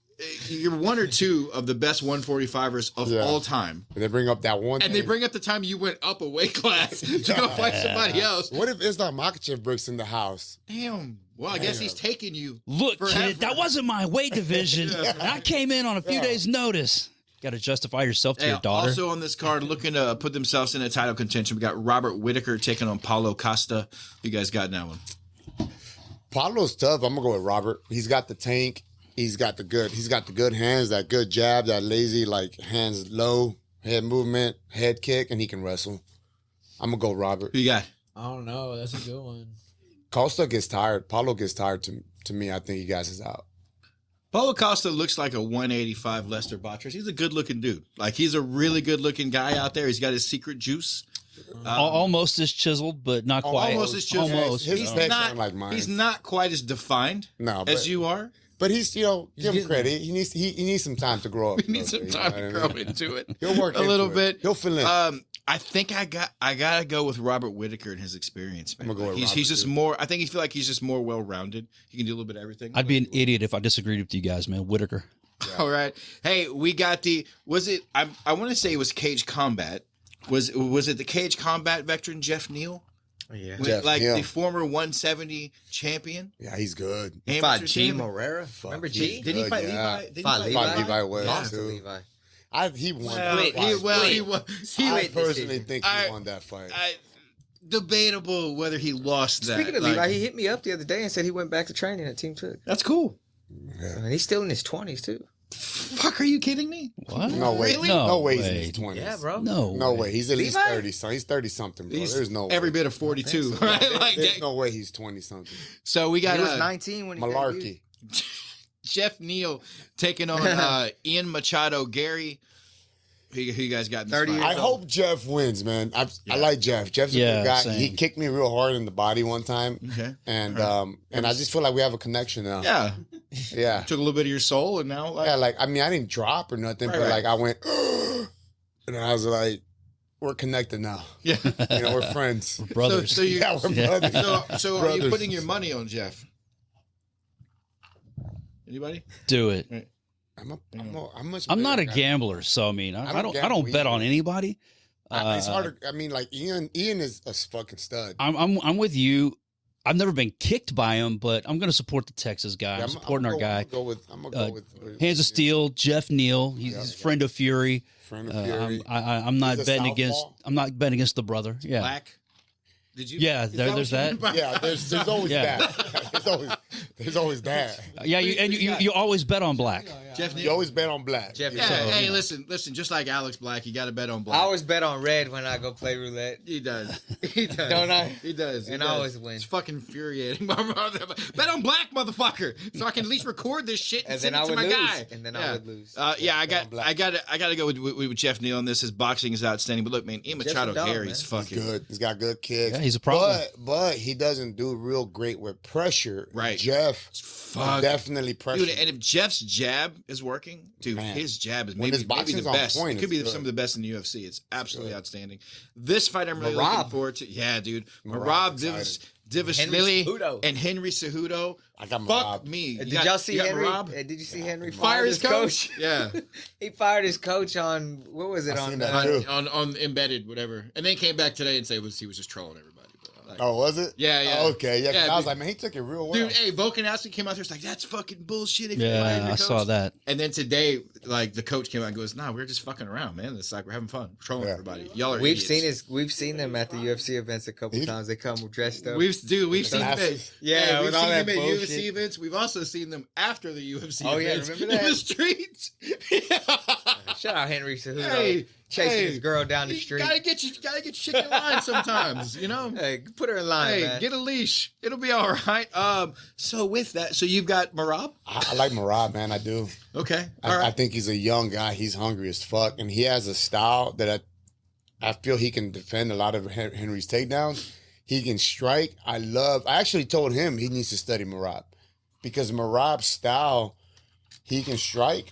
you're one or two of the best 145ers of Yeah. all time. And they bring up that one And thing. they bring up the time you went up a weight class to go fight somebody else. What if Islam Makhachev breaks in the house? Damn. Well, I guess he's taking you. Look, Forever. kid, that wasn't my weight division. I came in on a few days' notice. Got to justify yourself to your daughter. Also on this card, looking to put themselves in a title contention, we got Robert Whitaker taking on Paulo Costa. You guys got that one? Paulo's tough. I'm gonna go with Robert. He's got the tank. He's got the good hands, that good jab, that lazy like hands low, head movement, head kick, and he can wrestle. I'm gonna go Robert. Who you got? I don't know. That's a good one. Costa gets tired. Paulo gets tired to me. I think he guys is out. Paulo Costa looks like a 185 Lester Batres. He's a good-looking dude. Like, he's a really good-looking guy out there. He's got his secret juice. Almost as chiseled, but not quite. Almost as chiseled. Almost. His He's specs not aren't like mine. He's not quite as defined No, as but- you are. But he's give him credit. He needs some time to grow up. He needs some time to grow into it. He'll work a into little it. bit. He'll fill in. I think I gotta go with Robert Whitaker and his experience. Man. I'm gonna go with he's Robert, just too. more. I think he feel like he's just more well rounded. He can do a little bit of everything. I'd be an idiot if I disagreed with you guys, man. Whitaker. All right. Hey, we got the. Was it? I want to say it was Cage Combat. Was it the Cage Combat veteran Jeff Neal? Yeah. Jeff Like Neal. the former 170 champion. Yeah, he's good. He fought Amateur G. champion. Morera. Fuck, Remember he's G? Did he good, fight yeah. Levi? Did he Fought fight Levi. Fought Levi West, Lost to too. Levi. He won. Well, that fight. he I went. personally think he I- won that fight. Debatable whether he lost that. Speaking of Like, Levi, he hit me up the other day and said he went back to training at Team Took. that's cool. And he's still in his 20s, too. Fuck, are you kidding me? What? No way. Really? No way he's in way. his 20s. Yeah, bro. No way. He's at least Levi? 30 something. He's 30 something, bro. He's There's no every way. bit of 42, right? Like There's that. no way he's 20 something. So we got He was 19 when he Malarkey. Jeff Neal taking on Ian Machado. Gary, who you guys got in this 30 fight? years I hope Jeff wins, man. I like Jeff. Jeff's a Yeah, good guy. same. He kicked me real hard in the body one time. Okay. And I just feel like we have a connection now. Yeah. Yeah. Took a little bit of your soul and now like Yeah, like I mean I didn't drop or nothing, Right, but right. like I went and I was like, we're connected now. yeah. You know, we're friends. Brothers. So you Yeah, we're brothers. so are you Brothers. putting your money on Jeff? Anybody? Do it. I'm I'm not a gambler, so I mean, I don't bet on anybody. It's harder. I mean, like Ian is a fucking stud. I'm with you. I've never been kicked by him, but I'm going to support the Texas guy. Yeah, I'm supporting our guy. I'm gonna go with Hands of Steel, Jeff Neal. He's a friend of Fury. Friend of Fury. I'm not He's a betting against. southpaw? I'm not betting against the brother. Yeah. Black? Did you? Yeah, is there's what you that. meant by- Yeah, there's always Yeah. that. There's always that. Yeah, you always bet on black. Jeff You Neal. always bet on black. Jeff- Yeah, So, hey, listen, just like Alex Black, you got to bet on I Black. always bet on red when I go play roulette. He does. He does. Don't I? He does. He And I does. always win. It's fucking infuriating. Bet on Black, motherfucker, so I can at least record this shit and And send then it I to would my lose. guy. And then yeah. I would lose. Yeah, I Black. got to go with Jeff Neal on this. His boxing is outstanding, but look, man, Ian Jeff's Machado a dog, Gary's man. He's fucking good. He's got good kicks. Yeah, he's a problem. But he doesn't do real great with pressure. Right. Jeff Fuck. definitely pressure. Dude, and if Jeff's jab is working, dude, Man. his jab is When maybe his the boxing's on best. point, It could be it's some good. of the best in the UFC. It's absolutely outstanding. This fight I'm really Marab. looking forward to. Yeah, dude. Marab, Marab excited. Divashvili Cejudo. and Henry Cejudo. I got Fuck Marab. me. Did y'all see Henry? Marab? Did you see Henry Fire his coach. Yeah. He fired his coach on what was it I on? seen that too. on embedded, whatever. And then came back today and said he was just trolling everybody. But, like, Oh, was it? Yeah, yeah. Oh, okay, yeah. 'Cause Yeah, I was dude. like, man, he took it real well. Dude, hey, Volkanovski came out there. It's like, that's fucking bullshit. If you fired Yeah, your I coach. saw that. And then today, like, the coach came out and goes, "Nah, we're just fucking around, man. It's like we're having fun, we're trolling Yeah. everybody. Y'all are We've idiots." seen them at the UFC events a couple He- times. They come dressed up. We've seen them. Glasses. Yeah, we've with all seen that them at UFC bullshit. events. We've also seen them after the UFC. Oh, yeah, events remember in that? the streets. Shout out Henry Cejudo Hey, chasing hey, his girl down the you street. gotta get your shit in line sometimes, you know. Hey, put her in line, Hey, man. get a leash. It'll be all right. So with that, so you've got Marab. I like Marab, man. I do. Okay, all I right. think he's a young guy. He's hungry as fuck, and he has a style that I feel he can defend a lot of Henry's takedowns. He can strike. I actually told him he needs to study Marab because Marab's style, he can strike,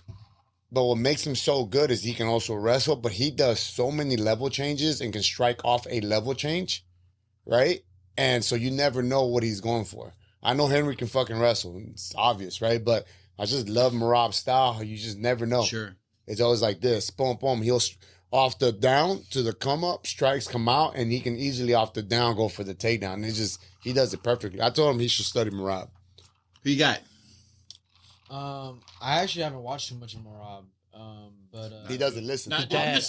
But what makes him so good is he can also wrestle, but he does so many level changes and can strike off a level change, right? And so you never know what he's going for. I know Henry can fucking wrestle. It's obvious, right? But I just love Merab's style. You just never know. Sure. It's always like this. Boom, boom. He'll off the down to the come up, strikes come out, and he can easily off the down go for the takedown. It's just, he does it perfectly. I told him he should study Merab. Who you got? I actually haven't watched too much of Merab. But He doesn't listen. Dad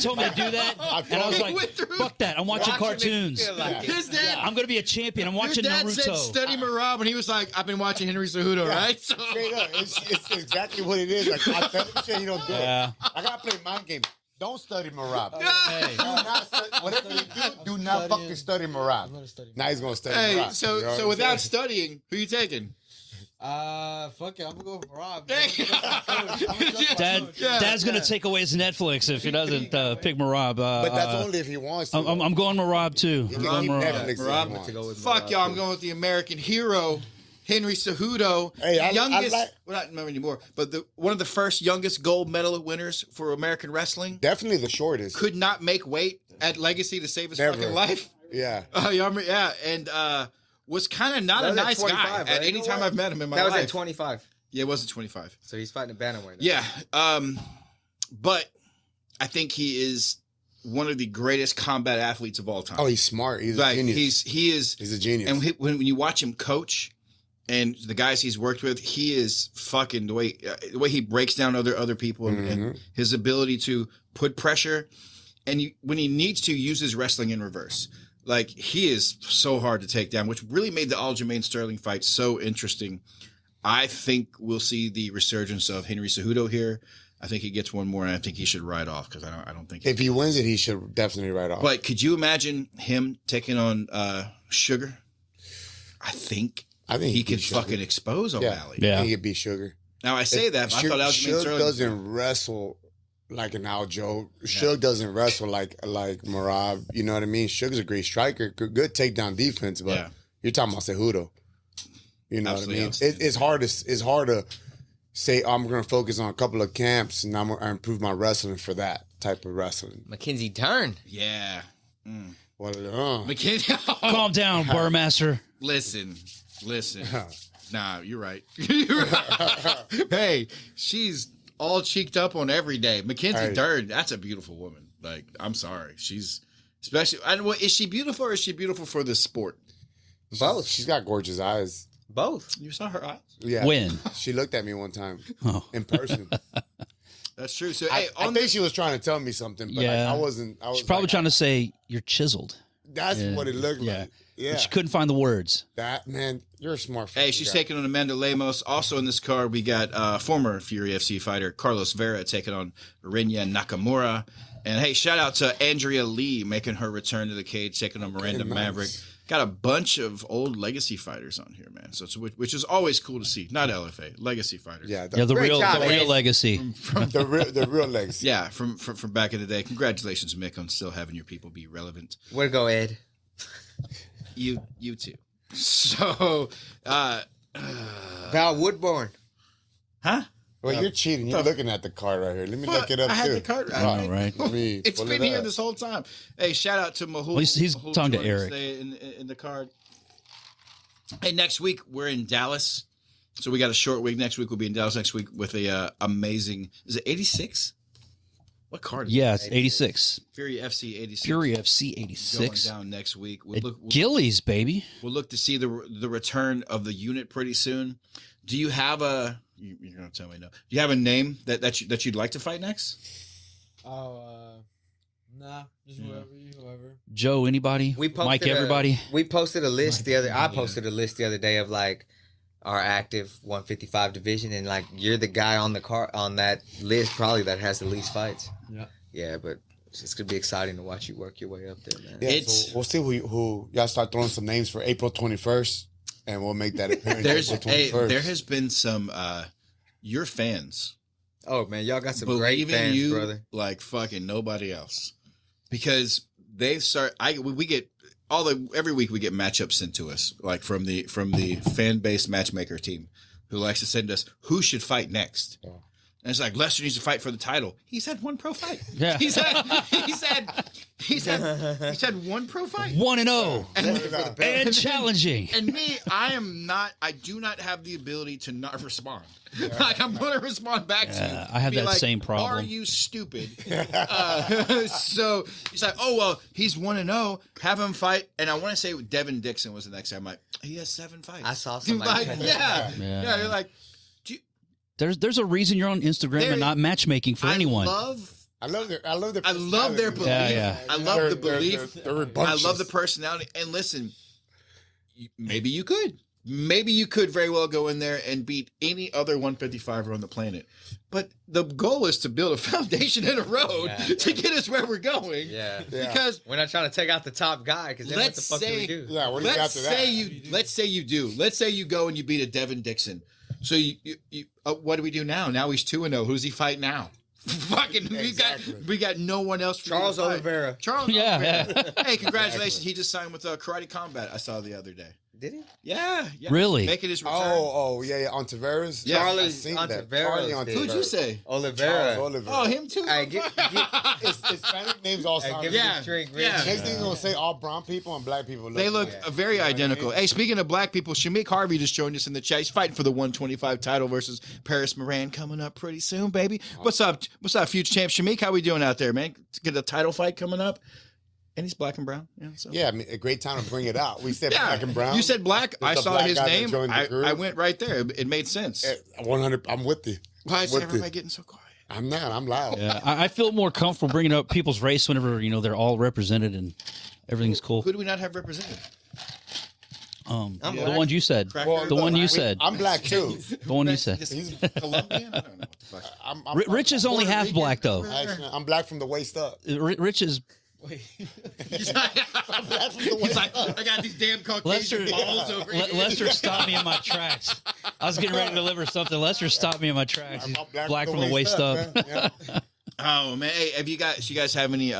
told me to do that, and I was like, "Fuck that! I'm watching cartoons. His dad. I'm gonna be a champion. I'm watching Your dad Naruto." said study Merab, and he was like, "I've been watching Henry Cejudo, right?" So. Straight up. It's exactly what it is. Like, I tell him shit, he don't do Yeah. it. I got to play mind games. Don't study Merab. Hey. Whatever you do not fucking study Merab. Now he's going to study Hey, Merab. so You know what so I'm without saying? studying, who you taking? Fuck it, I'm gonna go for Rob. Dad's gonna take away his Netflix if he doesn't pick Merab. But that's only if he wants to. I'm going Merab too. He I'm can going keep Merab. Netflix if he Merab wants. To go with Fuck Merab. y'all, I'm going with the American hero, Henry Cejudo. Hey, I youngest, like- well, not remember anymore, but one of the first youngest gold medal winners for American wrestling. Definitely the shortest. Could not make weight at Legacy to save his Never. fucking life. Yeah. Y'all remember? Yeah, and was kind of not That a was at nice 25, guy right? at any time I've met him in my That was life. at 25. Yeah, it was at 25. So he's fighting a bantamweight. Yeah, but I think he is one of the greatest combat athletes of all time. Oh, he's smart. He's a like genius. he's a genius. And when you watch him coach, and the guys he's worked with, he is fucking the way he breaks down other people and his ability to put pressure, and when he needs to use his wrestling in reverse. Like, he is so hard to take down, which really made the Aljamain Sterling fight so interesting. I think we'll see the resurgence of Henry Cejudo here. I think he gets one more, and I think he should ride off because I don't think if he wins it, he should definitely ride off. But could you imagine him taking on Sugar? I think he could fucking expose O'Malley. Yeah. He could beat Sugar. Now I say that, but I thought Aljamain Shug Sterling doesn't wrestle like an Aljo. Shug doesn't wrestle like Merab. You know what I mean? Sugar's a great striker, good takedown defense, but Yeah. you're talking about Cejudo. You know Absolutely what I mean? outstanding. It's hard to say I'm going to focus on a couple of camps and I'm going to improve my wrestling for that type of wrestling. Mackenzie Dern. Yeah. Well, McKinney. Calm down, Burmaster. Listen. Nah, you're right. You're right. Hey, she's all cheeked up on every day. Mackenzie Hey. Dern, that's a beautiful woman. Like, I'm sorry. She's especially. Is she beautiful or is she beautiful for the sport? Both. She's got gorgeous eyes. Both. You saw her eyes? Yeah. When? She looked at me one time Oh. in person. That's true. So, I hey, think she was trying to tell me something, but Yeah. I wasn't. I was She's probably like, trying to say you're chiseled. That's Yeah. what it looked Yeah. like. Yeah. But she couldn't find the words. That, man, you're a smart Hey, fucking she's guy. taking on Amanda Lemos. Also in this card, we got former Fury FC fighter Carlos Vera taking on Rinya Nakamura. And hey, shout out to Andrea Lee making her return to the cage, taking on Miranda nice. Maverick. Got a bunch of old legacy fighters on here, man. So which is always cool to see. Not LFA, legacy fighters. Yeah, Yeah, the Great real, job, the real Ed. legacy. the real legs. Yeah, from back in the day. Congratulations, Mick, on still having your people be relevant. Way to go, Ed. You too. So, Val Woodbourne. huh? Well, you're cheating. You're looking at the card right here. Let me look it up I had too. the card. I know, right? Let me It's pull been it here up. this whole time. Hey, shout out to Mahul. Well, he's Mahul talking to joining us Eric. today in the card. Hey, next week we're in Dallas, so we got a short week. Next week we'll be in Dallas next week with a amazing. Is it 86? What card? Is Yeah, it? it's 86. Fury FC 86. Fury FC going 86. down next week. At Gillies, baby. We'll look to see the return of the unit pretty soon. Do you have a? You're gonna tell me no. Do you have a name that you'd like to fight next? Nah, just whoever. Joe, anybody? We posted Mike, everybody? We posted a list I posted a list the other day of like our active 155 division, and like you're the guy on the car on that list probably that has the least fights. Yeah. Yeah, but it's gonna be exciting to watch you work your way up there, man. Yeah, It's- so we'll see who y'all start throwing some names for April 21st, and we'll make that appearance. April 21st. There has been some your fans Oh man, y'all got some great believe in fans, you brother. like fucking nobody else, because they start. We get every week we get matchups sent to us like from the fan based matchmaker team who likes to send us who should fight next. And it's like Lester needs to fight for the title. He's had one pro fight. Yeah. He's had one pro fight. 1-0 And and challenging. And me, I do not have the ability to not respond. Like, I'm going to respond back to you. I have Be that like, same problem. Are you stupid? So he's like, oh, well, he's 1-0. Have him fight. And I want to say Devin Dixon was the next guy. I'm like, he has 7 fights. I saw Dude, somebody. like, yeah. You're like, There's a reason you're on Instagram and not matchmaking for anyone. I love their belief. Yeah. I love the belief. They're I love the personality. And listen, maybe you could. Maybe you could very well go in there and beat any other 155er on the planet. But the goal is to build a foundation and a road to get us where we're going. Yeah. Because we're not trying to take out the top guy, because then what the fuck do we do? Yeah, what do you got to that? Let's say you do. Let's say you go and you beat a Devin Dixon. So you what do we do now? Now he's 2-0. Who's he fight now? Fucking, we got no one else. For Charles Oliveira. Oliveira. Hey, congratulations! He just signed with Karate Combat. I saw the other day. Did he? Yeah. Really? Making his return. Yeah. On Tavares. Yeah. Charles Oliveira. Who'd you say? Oliveira. Oh, him too. Hey, His Hispanic names all sound. Give drink, Yeah. Next thing you're gonna say, all brown people and black people. They look very identical. Hey, speaking of black people, Shamik Harvey just joined us in the chat. He's fighting for the 125 title versus Paris Moran coming up pretty soon, baby. What's up? What's up, future champ Shamik? How we doing out there, man? Get a title fight coming up. And he's black and brown. Yeah, I mean, a great time to bring it out. We said black and brown. You said black. I saw his name. I I went right there. It made sense. 100. I'm with you. Why is everybody getting so quiet? I'm not. I'm loud. Yeah, I feel more comfortable bringing up people's race whenever they're all represented and everything's cool. Who do we not have represented? The one you said. Well, the one you said. I'm black too. The one you said. He's Colombian. I don't know what the fuck. Rich is only half black though. Actually, I'm black from the waist up. Rich is. He's like, I got these damn Caucasian balls over here. Lester stopped me in my tracks. I was getting ready to deliver something. Lester stopped me in my tracks. He's black from the waist up. Yeah. Oh man, hey, have you guys have any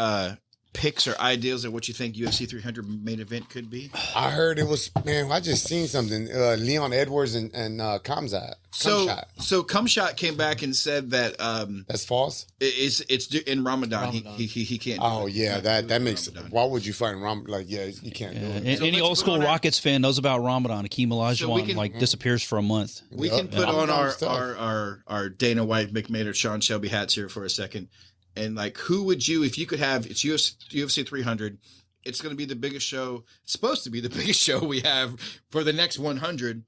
picks or ideas of what you think UFC 300 main event could be? I heard it was, man, I just seen something. Leon Edwards and Kamzat. So Cumshot came back and said that that's false. It's in Ramadan. He can't. Oh yeah, that makes. Why would you fight in Ramadan? Like, yeah, you can't do it. Any old school Rockets fan knows about Ramadan. Akeem Olajuwon disappears for a month. We can put on our Dana White, McMahon, Sean Shelby hats here for a second. And like, who would you, if you could have, it's UFC 300, it's going to be the biggest show, it's supposed to be the biggest show we have for the next 100.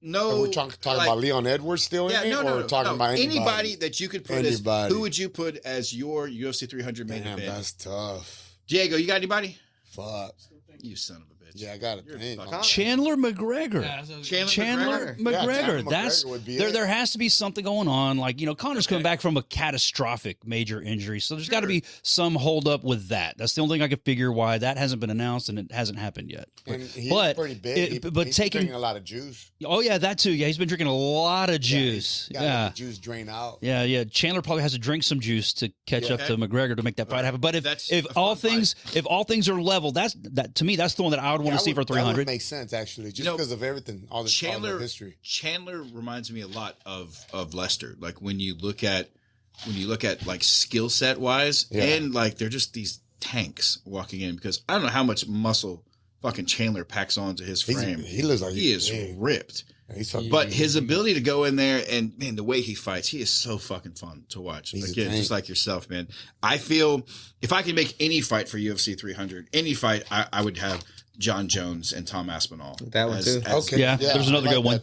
No. Are we talking about Leon Edwards still in it? No, or talking about anybody that you could put as, who would you put as your UFC 300 main event? That's tough. Diego, you got anybody? Fuck. You son of a bitch. Yeah, I got it. Chandler McGregor. Chandler McGregor. That's would be there has to be something going on. Like, Connor's coming back from a catastrophic major injury. So there's got to be some hold up with that. That's the only thing I could figure why that hasn't been announced and it hasn't happened yet. And he's pretty big. He's drinking a lot of juice. Oh yeah, that too. Yeah, he's been drinking a lot of juice. Yeah. The juice drain out. Yeah. Chandler probably has to drink some juice to catch up to McGregor to make that fight happen. But if all things are level, that to me that's the one that I would want to see for 300. That would make sense actually, just because of everything, all the history. Chandler reminds me a lot of Lester. Like when you look at like skill set wise, and like they're just these tanks walking in, because I don't know how much muscle fucking Chandler packs onto his frame. He looks like he is ripped. But his ability to go in there and, man, the way he fights, he is so fucking fun to watch. Again, just like yourself, man. I feel if I could make any fight for UFC 300, any fight, I would have John Jones and Tom Aspinall. That one too. Okay. There's another good one.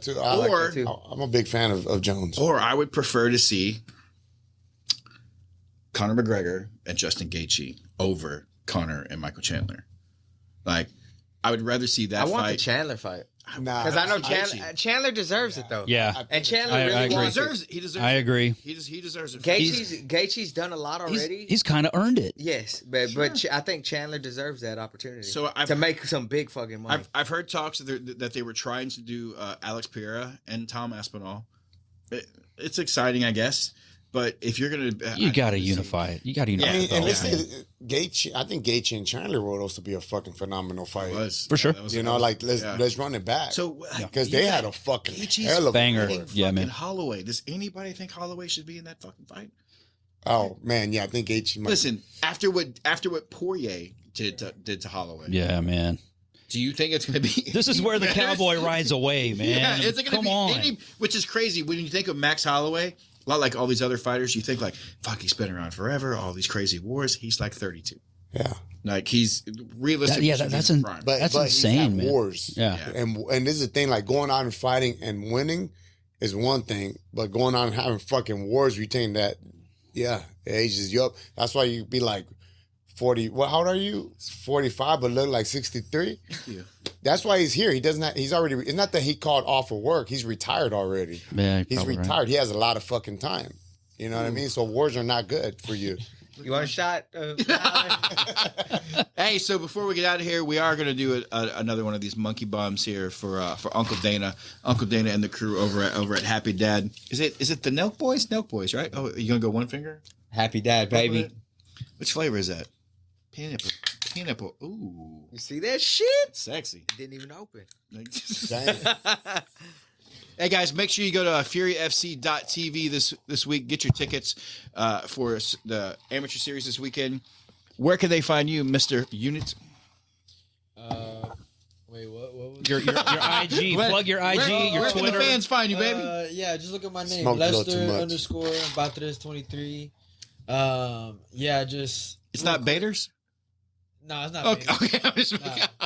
I'm a big fan of Jones. Or I would prefer to see Conor McGregor and Justin Gaethje over Conor and Michael Chandler. Like, I would rather see that fight. I want the Chandler fight. Nah, because I know Chandler deserves it though. Yeah, and Chandler really deserves it. He deserves it. I agree. He deserves it. Gaethje's done a lot already. He's kind of earned it. Yes, but I think Chandler deserves that opportunity. So to make some big fucking money. I've heard talks that they were trying to do Alex Pereira and Tom Aspinall. It's exciting, I guess. But if you're gonna, You got to unify it. You got to unify it. and listen, Gaethje, I think Gaethje and Chandler would also be a fucking phenomenal fight. For sure. Let's run it back. So because they had a fucking Gaethje's hell of banger. a war. Yeah, man. Holloway. Does anybody think Holloway should be in that fucking fight? Oh man, yeah, I think Gaethje. Listen, after what Poirier did to Holloway. Yeah, man. Do you think it's going to be? This is where the cowboy rides away, man. Yeah, it's going to be on. which is crazy when you think of Max Holloway. A lot like all these other fighters, you think like, fuck, he's been around forever. All these crazy wars. He's like 32. Yeah, like he's realistic. That's but insane, man. Wars. Yeah. And this is the thing. Like going out and fighting and winning is one thing, but going on and having fucking wars, you think that, yeah, it ages you up. That's why you be like 40. Well, how old are you? 45, but look like 63. Yeah. That's why he's here. He doesn't. He's already. It's not that he called off of work. He's retired already. Yeah, he's retired. Right. He has a lot of fucking time. You know what I mean? So wars are not good for you. You want a shot? Hey, so before we get out of here, we are going to do another one of these monkey bombs here for Uncle Dana and the crew over at Happy Dad. Is it the Nelk Boys? Nelk Boys, right? Oh, you gonna go one finger? Happy Dad, baby. Which flavor is that? Pineapple. Ooh. You see that shit? Sexy. It didn't even open. Hey guys, make sure you go to furyfc.tv this week. Get your tickets for the amateur series this weekend. Where can they find you, Mr. Unit? Wait, what was your IG? Plug your IG, your where Twitter. Where can the fans find you, baby? Yeah, just look at my name, Smoked Lester _Batres 23. Yeah, just. It's not Batres? No, it's not. Okay, I'm just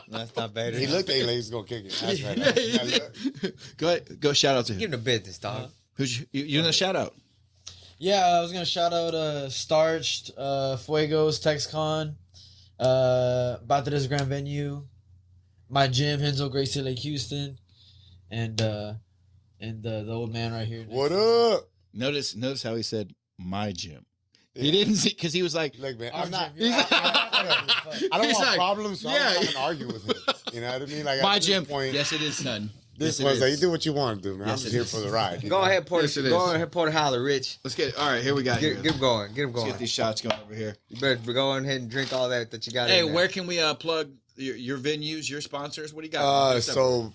That's not Batres. He looked at you like he's gonna kick it. That's right. Go ahead, go shout out to him. Give him the business, dog. Who's you in the shout out? Yeah, I was gonna shout out Starched, Fuegos, TexCon, Batres Grand Venue, my gym, Henzo Gracie Lake Houston, and the old man right here. What up? Notice how he said my gym. Yeah. He didn't see because he was like, "Look, man, I'm I'm not. gym, I don't want like, problems, so I'm not gonna argue with him. You know what I mean? Like my at this gym. point, Yes, it is, son. This yes, one's like, you do what you want to do, man. Yes, I'm just here for the ride. Go ahead, Porter. Yes, it Go is. ahead, Porter Holler, Rich. Let's get all right. Here we go. Get him going. Get him Let's going. get these shots going over here. You better go ahead and drink all that you got. Hey, in there. where can we plug your venues, your sponsors? What do you got? So,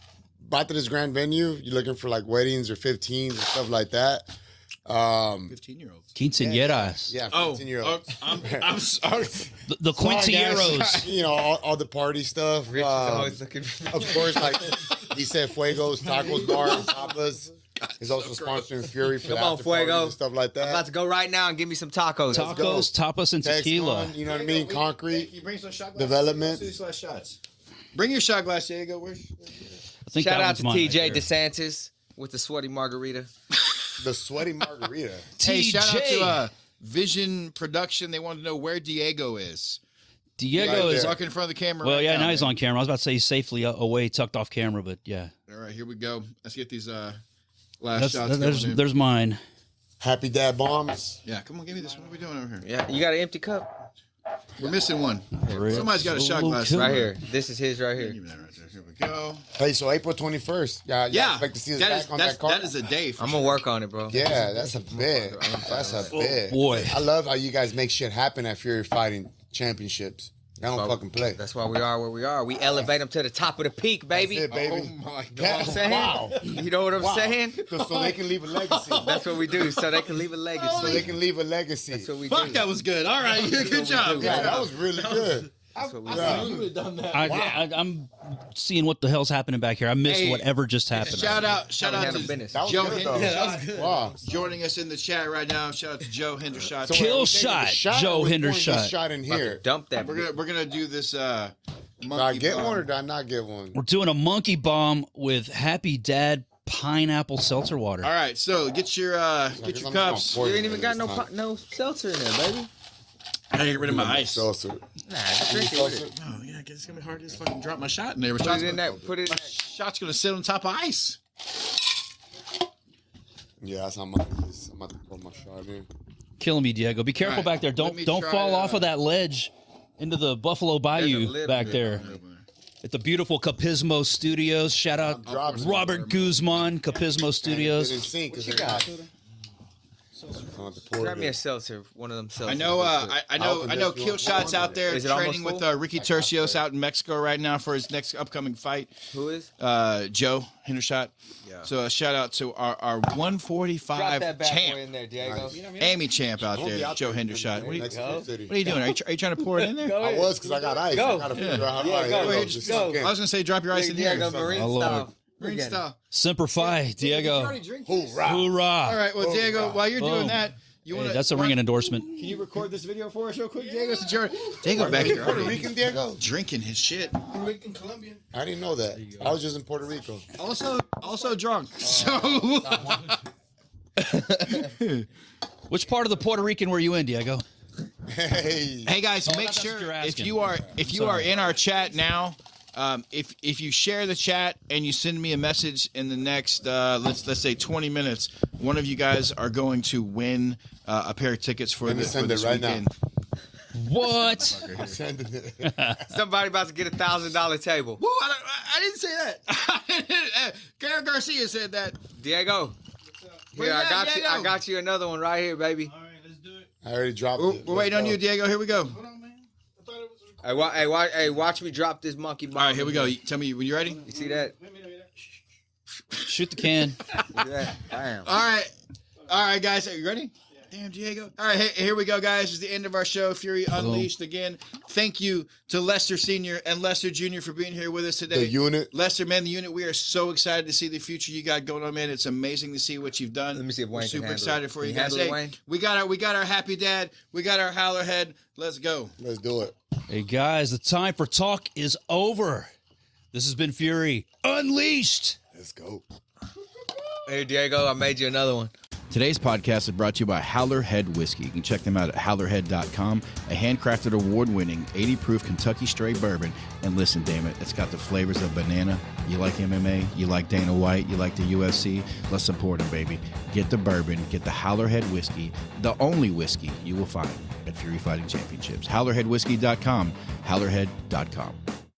Batres Grand Venue. You're looking for like weddings or 15s and stuff like that. 15-year-olds. Quinceañeras. Yeah, 15-year-olds. I'm sorry. The Quinceañeros. You know, all the party stuff. Rich is always looking for. Of course, like he said, Fuegos, Tacos Bar, and Tapas. He's also sponsoring Fury for Come the on, after parties Fuego. and stuff like I'm about that. to go right now and give me some tacos. Tacos, tapas, and tequila. Texcon, you know what I mean? Concrete. You bring some shot glasses. Development. Let's do these shots. Bring your shot glass, Diego. Where's I think Shout that out one's to mine TJ right there. DeSantis with the sweaty margarita. The sweaty margarita. Hey, shout out TJ. to Vision Production. They wanted to know where Diego is. Diego Right is. there. Talking in front of the camera. Well, right yeah, now man. he's on camera. I was about to say he's safely away, tucked off camera, but yeah. All right, here we go. Let's get these last shots. There's mine. Happy Dad Bombs. Yeah, come on, give me this. What are we doing over here? Yeah, you got an empty cup We're missing one. Somebody's got a shot glass. right here. This is his right here. Give me that right there. Here we go. Hey, so April 21st. Yeah. Expect to see us back on that card. that is a day. For I'm gonna work on it, bro. Yeah, that's a bit. That's a bit. boy. I love how you guys make shit happen at Fury Fighting Championships. I don't fucking play. That's why we are where we are. We elevate them to the top of the peak, baby. That's it, baby. Oh my You know what I'm saying? Wow. You know what I'm saying? So they can leave a legacy. That's what we do, so they can leave a legacy. So they can leave a legacy. That's what we Fuck, do. that was good. All right, good job. Yeah, that was really good. That's what we Yeah. do. You would have done that. I'm seeing what the hell's happening back here. I missed Hey, whatever just happened. Shout out Handle to business. That was Joe good, though. Hendershot. that was good. Wow. joining us in the chat right now. Shout out to Joe Hendershot. So Kill are we taking shot, a shot Joe or are we pouring Hendershot. this shot in here. Dump that. We're gonna do this. Did I Monkey get bomb. one or did I not get one? We're doing a monkey bomb with Happy Dad pineapple seltzer water. All right, so get your cups. You ain't even got no seltzer in there, baby. I gotta get rid of my ice. Seltzer. Nah, drink it with it. Oh yeah, it's gonna be hard to just fucking drop my shot in there. Put it in that. Put it in that. Shot's gonna sit on top of ice. Yeah, that's how I'm about to pour my shot in. Killing me, Diego. Be careful All right, back there. let me Don't try, fall off of that ledge into the Buffalo Bayou lid back on there. At the beautiful Capizmo Studios. Shout out dropping Robert Guzman, Capizmo Didn't Studios. sink 'cause What you they're got? not- Grab me a seltzer, one of them seltzers. I know. Kill Shot's out there Is it training almost with Ricky Tercios out in Mexico right now for his next upcoming fight. Who is? Joe Hendershot. Yeah. So shout out to our 145 Drop that bad champ, boy in there, Diego. Amy champ out there, Joe Hendershot. What are you doing? Are you trying to pour it in there? I was because I got ice. Go. I got to figure out how to Go. I was gonna say drop your ice in here. Diego, Marine style. Marine style. Semper Fi, Diego. Hoorah. Hoorah. All right. Well, Diego, while you're doing Boom. that, Hey, that's a ringing endorsement. Can you record this video for us real quick, Diego? Diego back here Puerto already Rican, Diego? drinking his shit. Puerto Rican, Colombian. I didn't know that. I was just in Puerto Rico. Also drunk. So. Which part of the Puerto Rican were you in, Diego? Hey, guys, make that's sure what you're if asking. you are in our chat now, if you share the chat and you send me a message in the next let's say 20 minutes, one of you guys are going to win a pair of tickets for this right weekend. What? Sending it. Somebody about to get $1,000 table. Whoa, I didn't say that. Gary Garcia said that. Diego. Where Here, you I at, got you. Diego? I got you another one right here, baby. All right, let's do it. I already dropped We're it. waiting on you, Diego. Here we go. Hold on, man. I thought it was. Hey, watch me drop this monkey bomb. All right, here we go. Tell me when you're ready. You see that? Wait a minute. Shoot the can. Yeah. Damn. All right, guys. Are you ready? Damn, Diego. All right, here we go, guys. It's the end of our show. Fury Unleashed again. Thank you to Lester Sr. and Lester Jr. for being here with us today. The unit. Lester, man, the unit. We are so excited to see the future you got going on, man. It's amazing to see what you've done. Let me see if We're Wayne can super handle excited it. for Can you you guys. handle it, Hey, Wayne? we got our happy dad. We got our howler head. Let's go. Let's do it. Hey, guys, the time for talk is over. This has been Fury Unleashed. Let's go. Hey, Diego, I made you another one. Today's podcast is brought to you by Howler Head Whiskey. You can check them out at howlerhead.com, a handcrafted, award-winning, 80-proof Kentucky straight bourbon. And listen, damn it, it's got the flavors of banana. You like MMA? You like Dana White? You like the UFC? Let's support them, baby. Get the bourbon. Get the Howler Head Whiskey, the only whiskey you will find at Fury Fighting Championships. howlerheadwhiskey.com, howlerhead.com.